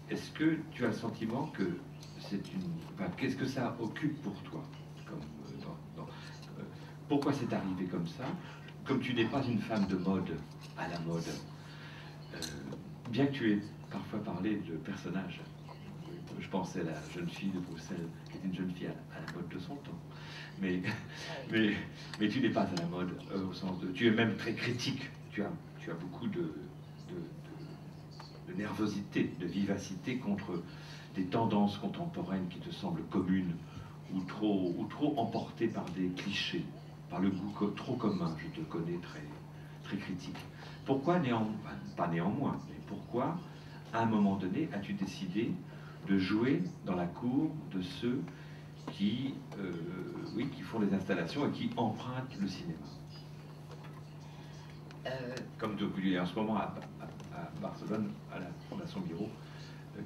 Est-ce que tu as le sentiment que c'est une... Enfin, qu'est-ce que ça occupe pour toi comme, pourquoi c'est arrivé comme ça? Comme tu n'es pas une femme de mode à la mode, bien que tu aies parfois parlé de personnages, je pensais à la jeune fille de Bruxelles, qui est une jeune fille à la mode de son temps, mais tu n'es pas à la mode au sens de... Tu es même très critique, tu as beaucoup de nervosité, de vivacité contre des tendances contemporaines qui te semblent communes ou trop emportées par des clichés, par le goût trop commun, je te connais très critique. Pourquoi pas néanmoins, mais pourquoi, à un moment donné, as-tu décidé de jouer dans la cour de ceux qui font les installations et qui empruntent le cinéma? Comme depuis en ce moment à Barcelone, à la Fondation Biro,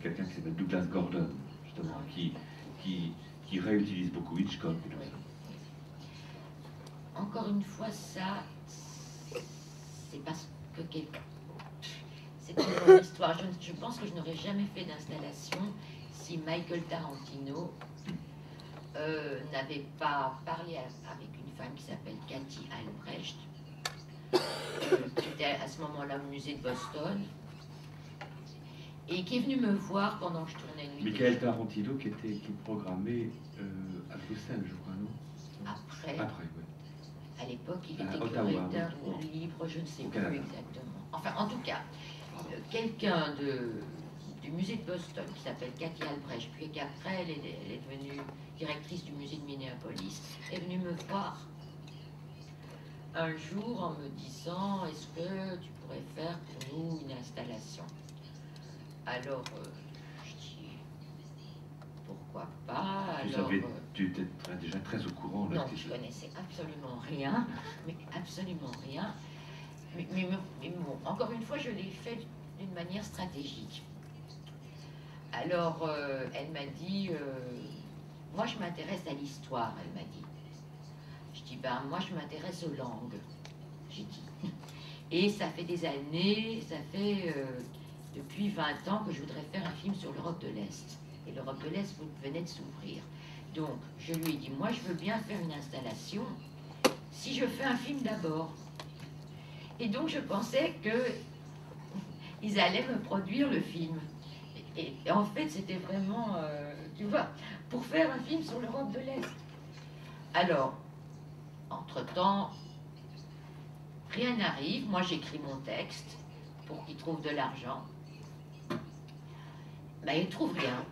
quelqu'un qui s'appelle Douglas Gordon, justement, qui réutilise beaucoup Hitchcock et tout ça. Encore une fois, ça, c'est parce que c'est une longue histoire. Je pense que je n'aurais jamais fait d'installation si Michael Tarantino n'avait pas parlé avec une femme qui s'appelle Cathy Albrecht, qui était à ce moment-là au musée de Boston, et qui est venue me voir pendant que je tournais une nuit. Michael Tarantino qui est programmé à Bruxelles, je crois, non? Après, oui. À l'époque, il À était Ottawa, curateur oui. libre, je ne sais Au plus Canada. exactement. Enfin, en tout cas, quelqu'un du musée de Boston qui s'appelle Cathy Albrecht, puis qu'après elle est devenue directrice du musée de Minneapolis, est venue me voir un jour en me disant: est-ce que tu pourrais faire pour nous une installation? Alors, je dis pourquoi pas. Tu étais déjà très au courant. Là, non, je connaissais absolument rien, mais absolument rien. Mais bon, encore une fois, je l'ai fait d'une manière stratégique. Alors, elle m'a dit, moi je m'intéresse à l'histoire, elle m'a dit. Je dis, ben moi je m'intéresse aux langues, j'ai dit. Et ça fait des années, ça fait depuis 20 ans que je voudrais faire un film sur l'Europe de l'Est. Et l'Europe de l'Est venait de s'ouvrir. Donc, je lui ai dit, moi je veux bien faire une installation si je fais un film d'abord. Et donc je pensais qu'ils allaient me produire le film. Et en fait, c'était vraiment, tu vois, pour faire un film sur l'Europe de l'Est. Alors, entre-temps, rien n'arrive. Moi, j'écris mon texte pour qu'ils trouvent de l'argent. Ben, ils ne trouvent rien.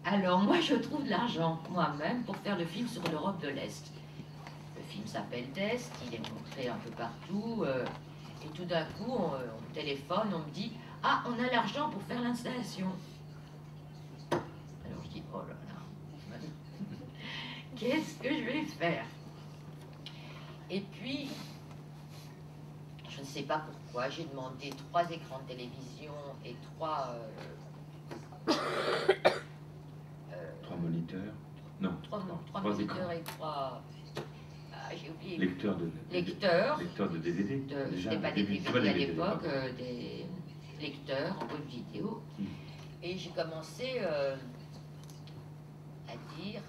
Alors, moi, je trouve de l'argent moi-même pour faire le film sur l'Europe de l'Est. Le film s'appelle D'Est, il est montré un peu partout. Et tout d'un coup, on me téléphone, on me dit: ah, on a l'argent pour faire l'installation. Alors je dis: oh là là, qu'est-ce que je vais faire? Et puis, je ne sais pas pourquoi, j'ai demandé 3 écrans de télévision et 3 moniteurs. Non. 3 moniteurs et 3... Ah, j'ai oublié. Lecteurs de DVD. C'était pas des DVD à l'époque, des lecteurs en bonne vidéo. Et j'ai commencé à dire: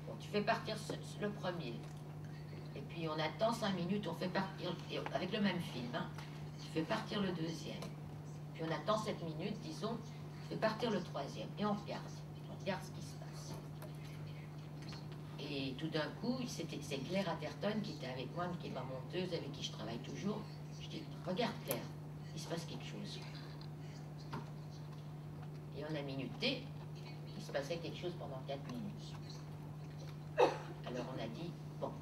bon, tu fais partir le premier. Et puis on attend 5 minutes, on fait partir, avec le même film, hein, tu fais partir le deuxième. Puis on attend 7 minutes, disons, tu fais partir le troisième. Et on regarde ce qui se passe. Et tout d'un coup, c'est Claire Atherton qui était avec moi, qui est ma monteuse, avec qui je travaille toujours. Je dis: regarde Claire, il se passe quelque chose. Et on a minuté, il se passait quelque chose pendant 4 minutes. Alors on a dit: bon,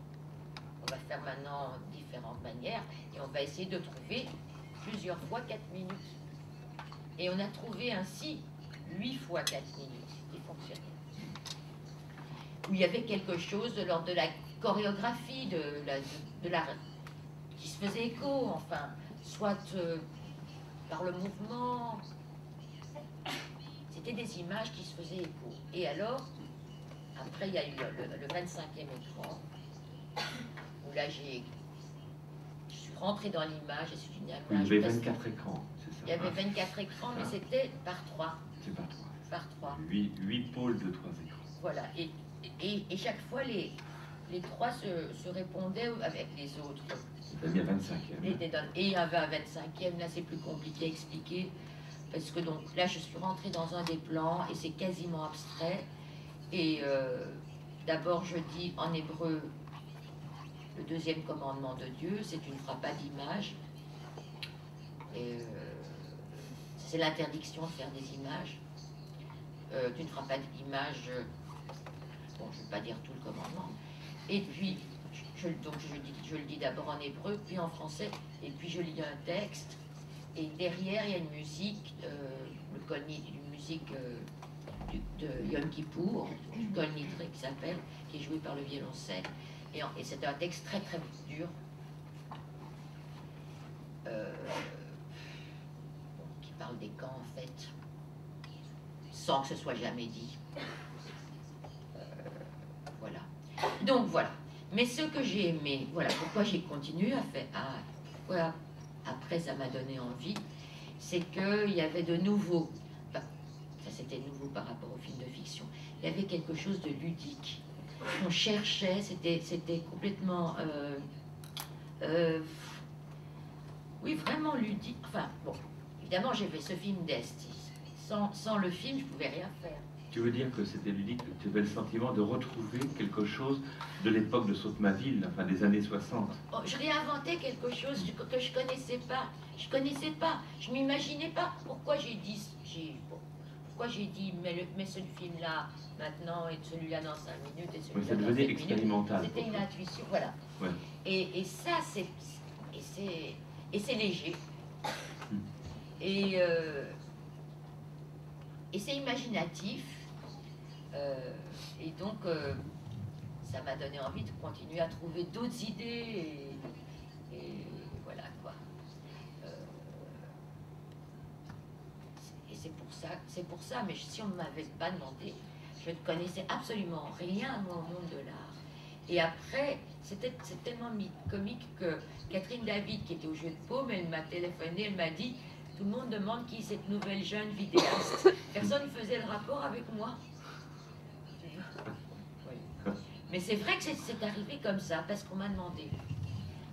on va faire maintenant différentes manières et on va essayer de trouver plusieurs fois 4 minutes. Et on a trouvé ainsi 8 fois 4 minutes qui fonctionnaient. Où il y avait quelque chose de l'ordre de la chorégraphie, qui se faisait écho, enfin, soit par le mouvement. C'était des images qui se faisaient écho. Et alors, après, il y a eu le 25e écran, où là, je suis rentrée dans l'image, et c'est une image... Il y avait 24 écrans, c'est ça? Il y avait 24 écrans, mais c'était par 3. C'est par 3. Par 3. 8 pôles de 3 écrans. Voilà, et chaque fois, les 3 se répondaient avec les autres. C'est-à-dire 25e. Et il y avait un 25e, là c'est plus compliqué à expliquer, parce que donc là je suis rentrée dans un des plans, et c'est quasiment abstrait. Et d'abord je dis en hébreu le 2e commandement de Dieu, c'est tu ne feras pas d'image. Et c'est l'interdiction de faire des images. Tu ne feras pas d'images, bon, je ne vais pas dire tout le commandement. Et puis, je le dis d'abord en hébreu, puis en français, et puis je lis un texte, et derrière il y a une musique, une musique de Yom Kippour, du Kol Nidre qui s'appelle, qui est joué par le violoncelle, et c'est un texte très très dur, qui parle des camps en fait, sans que ce soit jamais dit. Voilà. Donc voilà. Mais ce que j'ai aimé, voilà pourquoi j'ai continué à faire, pourquoi après ça m'a donné envie, c'est qu'il y avait de nouveau, ça c'était nouveau par rapport au film de fiction, il y avait quelque chose de ludique. On cherchait, c'était complètement, oui vraiment ludique. Enfin bon, évidemment j'ai fait ce film d'Est. Sans le film, je pouvais rien faire. Tu veux dire que c'était ludique, que tu avais le sentiment de retrouver quelque chose de l'époque de Saute-ma-Ville, enfin des années 60. Oh, je réinventais quelque chose que je connaissais pas. Je connaissais pas. Je m'imaginais pas. Pourquoi j'ai dit, mets ce film-là maintenant et celui-là dans 5 minutes et celui-là Oui, ça dans devenait 7 expérimental. minutes. C'était une intuition, voilà. Ouais. Et ça, c'est léger. Et c'est imaginatif. Et donc, ça m'a donné envie de continuer à trouver d'autres idées. Et voilà quoi. Et c'est pour ça, mais si on ne m'avait pas demandé, je ne connaissais absolument rien moi, au monde de l'art. Et après, c'est tellement comique que Catherine David, qui était au jeu de paume, elle m'a téléphoné, elle m'a dit, tout le monde demande qui est cette nouvelle jeune vidéaste. Personne ne faisait le rapport avec moi. Oui. Mais c'est vrai que c'est arrivé comme ça, parce qu'on m'a demandé.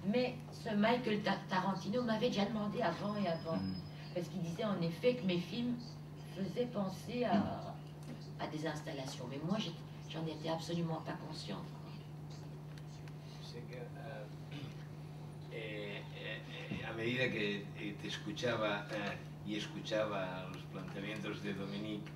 Mais ce Michael Tarantino m'avait déjà demandé avant et avant. Parce qu'il disait en effet que mes films faisaient penser à des installations. Mais moi, j'en étais absolument pas consciente. A medida que te escuchaba y escuchaba los planteamientos de Dominique,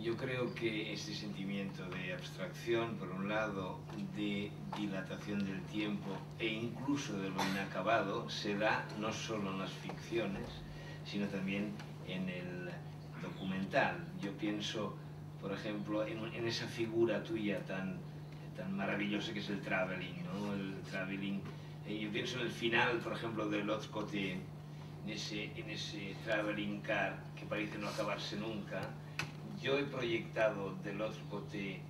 yo creo que este sentimiento de abstracción, por un lado, de dilatación del tiempo e incluso de lo inacabado, se da no solo en las ficciones, sino también en el documental. Yo pienso, por ejemplo, en esa figura tuya tan maravillosa que es el traveling, ¿no? El traveling. Yo pienso en el final, por ejemplo, de L'Autre Côté, en ese traveling car que parece no acabarse nunca. Yo he proyectado de L'Autre Côté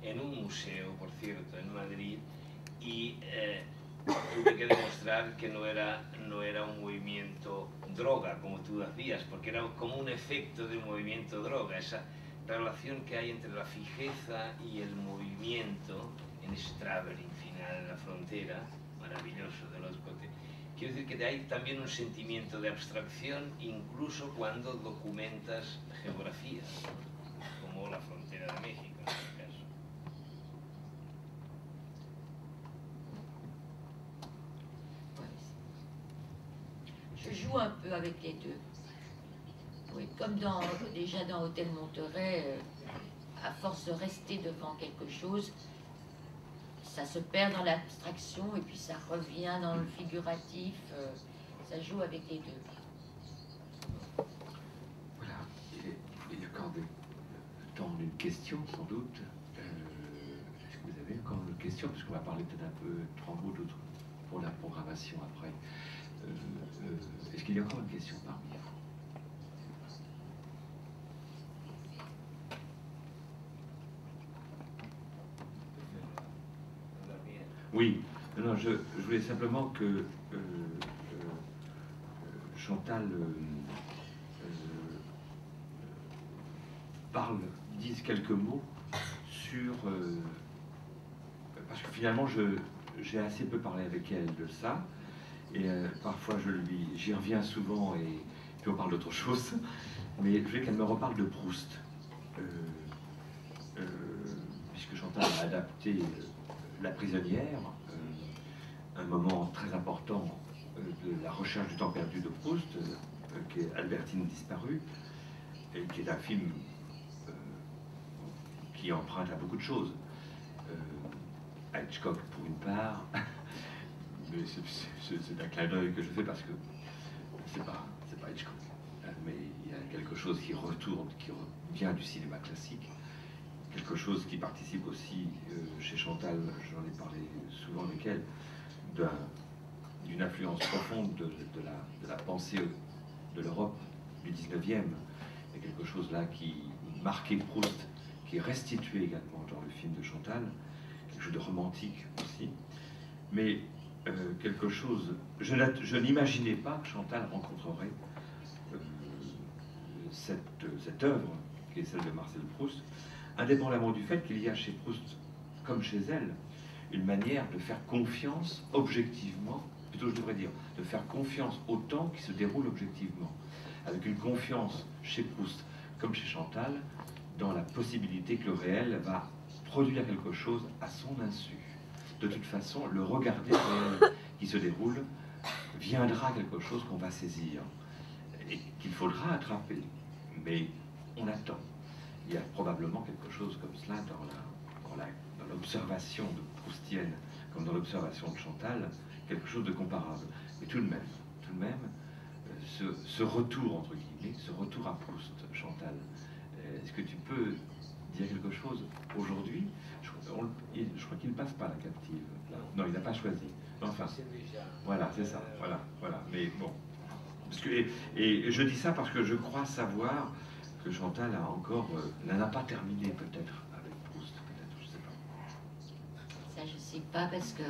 en un museo, por cierto, en Madrid, y tuve que demostrar que no era un movimiento droga, como tú decías, porque era como un efecto de un movimiento droga, esa relación que hay entre la fijeza y el movimiento en ese traveling final en la frontera, maravilloso de L'Autre Côté. Quiero decir que hay también un sentimiento de abstracción incluso cuando documentas geografías, como la frontera de México en este caso. Je joue un peu avec les deux. Oui, comme déjà dans Hôtel Monterey, à force de rester devant quelque chose, ça se perd dans l'abstraction et puis ça revient dans le figuratif. Ça joue avec les deux. Voilà. Il accorde le temps d'une question, sans doute. Est-ce que vous avez encore une question? Parce qu'on va parler peut-être un peu de 3 mots d'autres pour la programmation après. Est-ce qu'il y a encore une question parmi vous? Oui, non, je voulais simplement que Chantal dise quelques mots sur... parce que finalement, j'ai assez peu parlé avec elle de ça, et parfois j'y reviens souvent, et puis on parle d'autre chose, mais je veux qu'elle me reparle de Proust, puisque Chantal a adapté La prisonnière, un moment très important de la recherche du temps perdu de Proust, qui est Albertine disparue, et qui est un film qui emprunte à beaucoup de choses. À Hitchcock pour une part, mais c'est un clin d'œil que je fais parce que c'est pas Hitchcock, mais il y a quelque chose qui retourne, qui vient du cinéma classique, quelque chose qui participe aussi chez Chantal, j'en ai parlé souvent avec elle, d'une influence profonde de la pensée de l'Europe du 19e. Il y a quelque chose là qui marquait Proust, qui est restitué également dans le film de Chantal, quelque chose de romantique aussi, mais quelque chose, je n'imaginais pas que Chantal rencontrerait cette œuvre qui est celle de Marcel Proust, indépendamment du fait qu'il y a chez Proust, comme chez elle, une manière de faire confiance objectivement, plutôt je devrais dire, de faire confiance au temps qui se déroule objectivement, avec une confiance chez Proust, comme chez Chantal, dans la possibilité que le réel va produire quelque chose à son insu. De toute façon, le regarder réel qui se déroule viendra quelque chose qu'on va saisir et qu'il faudra attraper. Mais on attend. Il y a probablement quelque chose comme cela dans l'observation de Proustienne, comme dans l'observation de Chantal, quelque chose de comparable. Mais tout de même, ce retour, entre guillemets, ce retour à Proust, Chantal, est-ce que tu peux dire quelque chose aujourd'hui? Je crois qu'il ne passe pas la captive. Là. Non, il n'a pas choisi. Enfin, voilà, c'est ça. Voilà. Mais bon. Parce que, et je dis ça parce que je crois savoir que Chantal a encore, n'a pas terminé peut-être avec Proust, peut-être, je sais pas. Ça, je sais pas parce que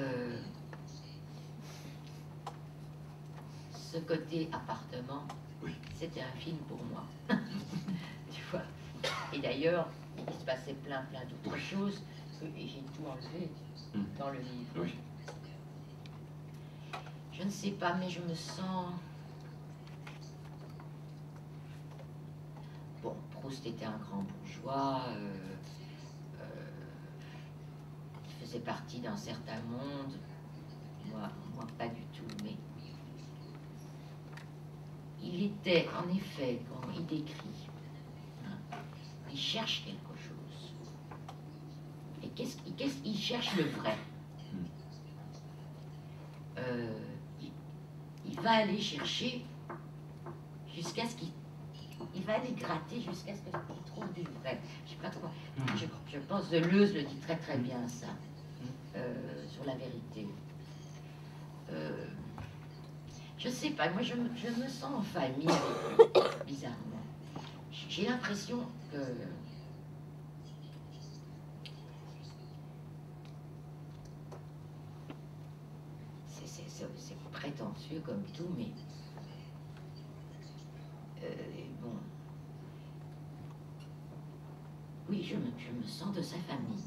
ce côté appartement, oui, c'était un film pour moi. Tu vois. Et d'ailleurs, il se passait plein d'autres oui. choses et j'ai tout enlevé dans le livre. Oui. Je ne sais pas, mais je me sens... Bon, Proust était un grand bourgeois, il faisait partie d'un certain monde, moi pas du tout, mais il était, en effet, quand il décrit, il cherche quelque chose. Et il cherche le vrai. Il va aller chercher jusqu'à ce qu'il... Il va aller gratter jusqu'à ce qu'il trouve du vrai. Je sais pas comment... Je pense Deleuze le dit très très bien, ça, sur la vérité. Je sais pas, moi je me sens en famille avec lui, bizarrement. J'ai l'impression que... C'est prétentieux comme tout, mais... bon... Oui, je me sens de sa famille.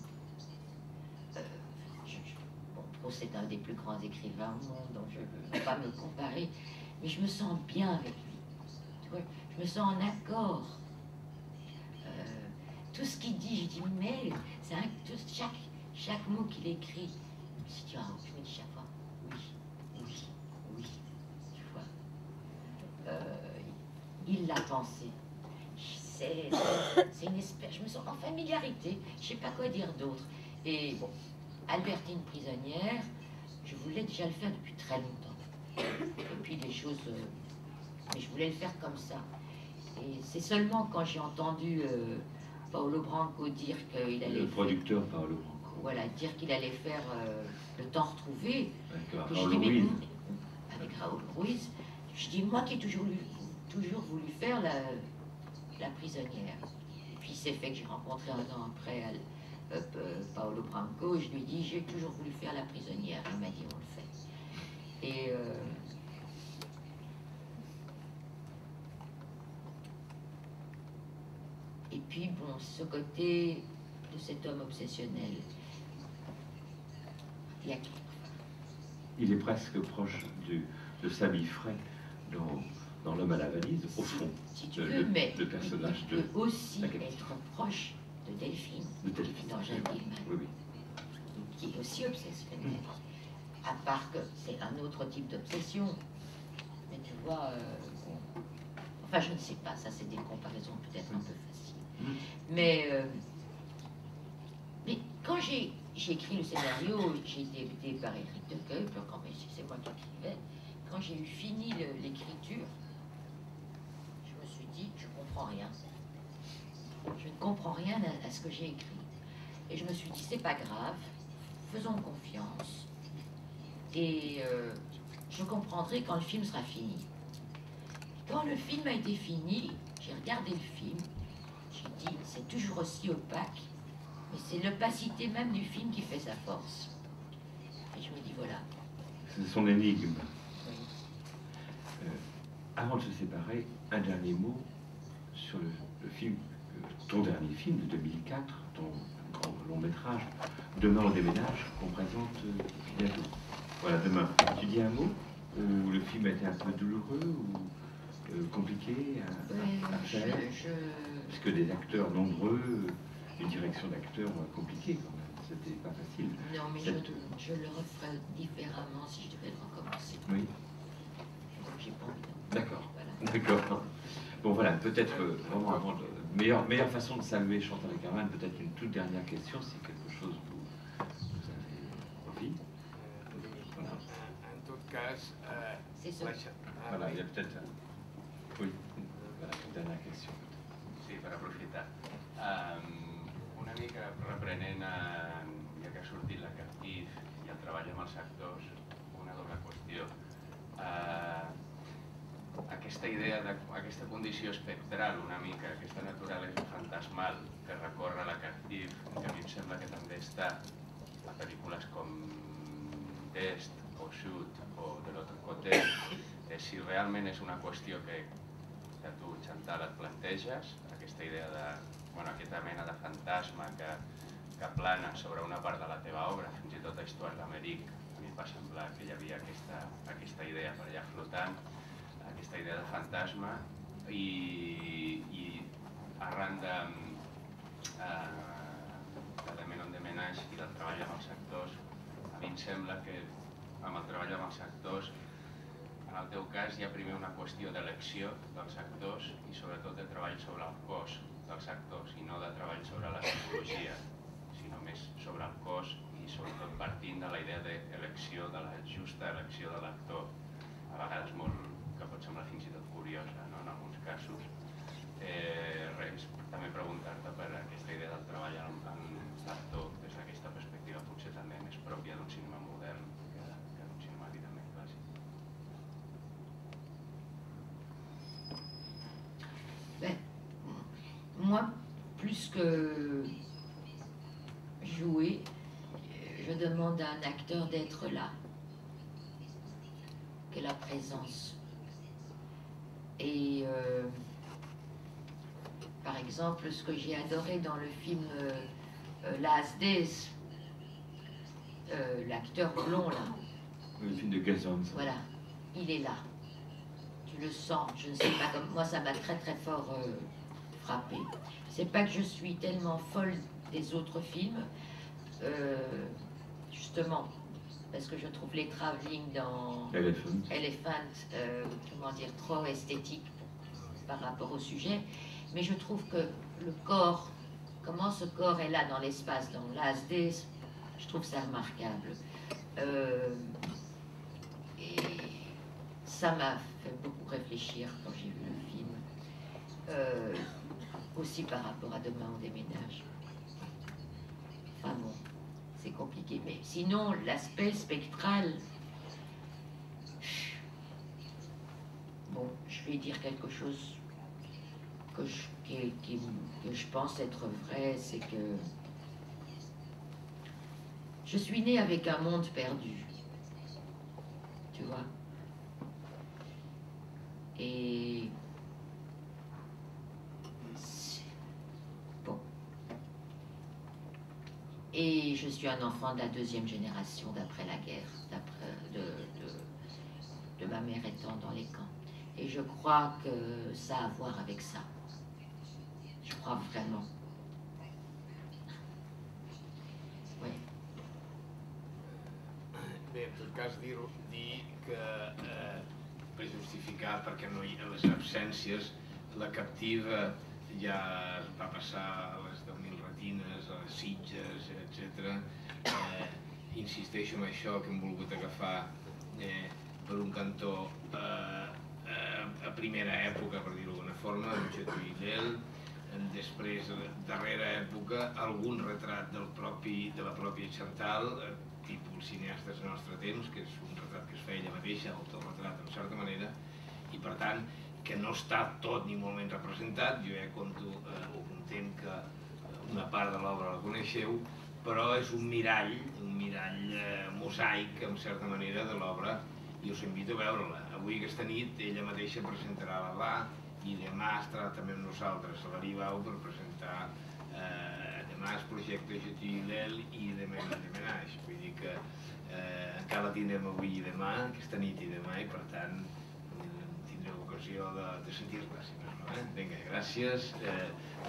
Bon, Proust est un des plus grands écrivains au monde, donc je ne veux pas me comparer, mais je me sens bien avec lui. Tu vois, je me sens en accord. Tout ce qu'il dit, je dis, mais chaque mot qu'il écrit, si tu as, je me dis chaque fois, oui, tu vois. Il l'a pensé. C'est une espèce, je me sens en familiarité, je sais pas quoi dire d'autre. Et bon, Albertine prisonnière, je voulais déjà le faire depuis très longtemps. Et puis les choses, mais je voulais le faire comme ça. Et c'est seulement quand j'ai entendu Paolo Branco dire qu'il allait... Le producteur Paolo Branco. Voilà, dire qu'il allait faire Le Temps retrouvé. Avec Raoul Ruiz. Avec Raoul Ruiz. Je dis, moi qui ai toujours voulu faire la prisonnière. Et puis c'est fait que j'ai rencontré un an après Paolo Branco et je lui ai dit, j'ai toujours voulu faire la prisonnière. Il m'a dit, on le fait. Et... Et puis, bon, ce côté de cet homme obsessionnel, il est presque proche de Samy Frey dans L'Homme à la valise, au fond. Si tu veux, mais le personnage il peut aussi être proche de Delphine, dans Jacques Guillemot, oui. qui est aussi obsessionnel. À part que c'est un autre type d'obsession. Mais tu vois, bon, Enfin, je ne sais pas, ça c'est des comparaisons peut-être un peu faciles. Mais quand j'ai écrit le scénario, j'ai été aidée par Éric de Kuyper, quand c'est moi qui écrivais. Quand j'ai eu fini l'écriture, je me suis dit, je ne comprends rien. Je ne comprends rien à ce que j'ai écrit. Et je me suis dit, c'est pas grave, faisons confiance. Et je comprendrai quand le film sera fini. Quand le film a été fini, j'ai regardé le film, j'ai dit, c'est toujours aussi opaque, mais c'est l'opacité même du film qui fait sa force. Et je me dis, voilà. C'est son énigme. Oui. Avant de se séparer, un dernier mot sur le film, ton dernier film de 2004, ton grand long métrage, Demain on déménage, qu'on présente bientôt. Voilà, demain. Tu dis un mot où le film a été un peu douloureux ou compliqué à faire parce que des acteurs nombreux, une direction d'acteurs compliquée quand même, c'était pas facile. Non, mais je le referais différemment si je devais le recommencer. Oui. Donc j'ai pas envie. D'accord. Voilà. D'accord. Bon voilà, peut-être vraiment avant de... Meilleure façon de saluer Chantal Akerman, peut-être une toute dernière question, si quelque chose vous avez envie. Voilà. En tot cas... C'est ça. Voilà, il y a peut-être... Oui, voilà, une dernière question. Sí, per aprofitar. Una mica reprenent, ja que ha sortit la Captif i el treball amb els actors, una doble qüestió. Aquesta idea, aquesta condició espectral una mica, aquesta naturalesa fantasmal que recorre la Captif, que a mi em sembla que també està a pel·lícules com Test o Shoot o De l'Autre Côté, si realment és una qüestió que tu, Chantal, et planteges, aquesta idea de, aquesta mena de fantasma que plana sobre una part de la teva obra, fins i tot a Histoire d'Amérique, a mi em va semblar que hi havia aquesta idea per allà flotant, aquesta idea de fantasma, i arran de Demain on déménage i del treball amb els actors, a mi em sembla que amb el treball amb els actors, en el teu cas hi ha primer una qüestió d'elecció dels actors i sobretot de treball sobre el cos dels actors i no de treball sobre la psicologia, sinó més sobre el cos i sobretot partint de la idea d'elecció, de la justa elecció de l'actor, a vegades molt, que pot semblar fins i tot curiosa en alguns casos. Res, també preguntar-te per aquesta idea del treball amb l'actor des d'aquesta perspectiva potser també més pròpia d'un cinema modern que d'un cinema evidentment clàssic. Moi, plus que jouer, je demande à un acteur d'être là, que la présence. Et par exemple, ce que j'ai adoré dans le film Last Days, l'acteur blond là. Le film de Gazon. Voilà, il est là. Tu le sens, je ne sais pas, comme moi ça m'a très très fort frappé. C'est pas que je suis tellement folle des autres films, justement, parce que je trouve les travelling dans Elephant, comment dire, trop esthétique par rapport au sujet, mais je trouve que le corps, comment ce corps est là dans l'espace, dans Last Days, je trouve ça remarquable. Et ça m'a fait beaucoup réfléchir quand j'ai vu le film, aussi par rapport à Demain on déménage. Enfin bon, c'est compliqué, mais sinon l'aspect spectral, bon, je vais dire quelque chose que je pense être vrai, c'est que je suis née avec un monde perdu, tu vois. Et bon. Et je suis un enfant de la deuxième génération d'après la guerre, de ma mère étant dans les camps. Et je crois que ça a à voir avec ça. Je crois vraiment. Oui. Bé, en tot cas, dir que per justificar perquè no hi ha les absències La Captiva ja va passar a les 10.000 retines, a les Sitges, etc. Insisteixo en això, que hem volgut agafar per un cantó a primera època, per dir-ho d'alguna forma, amb Chetouillel. Després, darrera època, algun retrat de la pròpia Chantal, tipus cineastes del nostre temps, que és un retrat que es feia ella mateixa, autorretrat en certa manera, i per tant que no està tot ni molt menys representat. Jo ja conto o contem que una part de l'obra la coneixeu, però és un mirall mosaic, en certa manera, de l'obra, i us invito a veure-la. Avui, aquesta nit, ella mateixa presentarà la Va, i demà estarà també amb nosaltres a l'Aribau per presentar demà el projecte Chetouillel i de Menage. Vull dir que encara la tindrem avui i demà, aquesta nit i demà, i per tant tindreu ocasió de sentir-la, si no, no? Vinga, gràcies.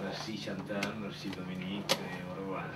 Merci Chantal, merci Dominique, au revoir.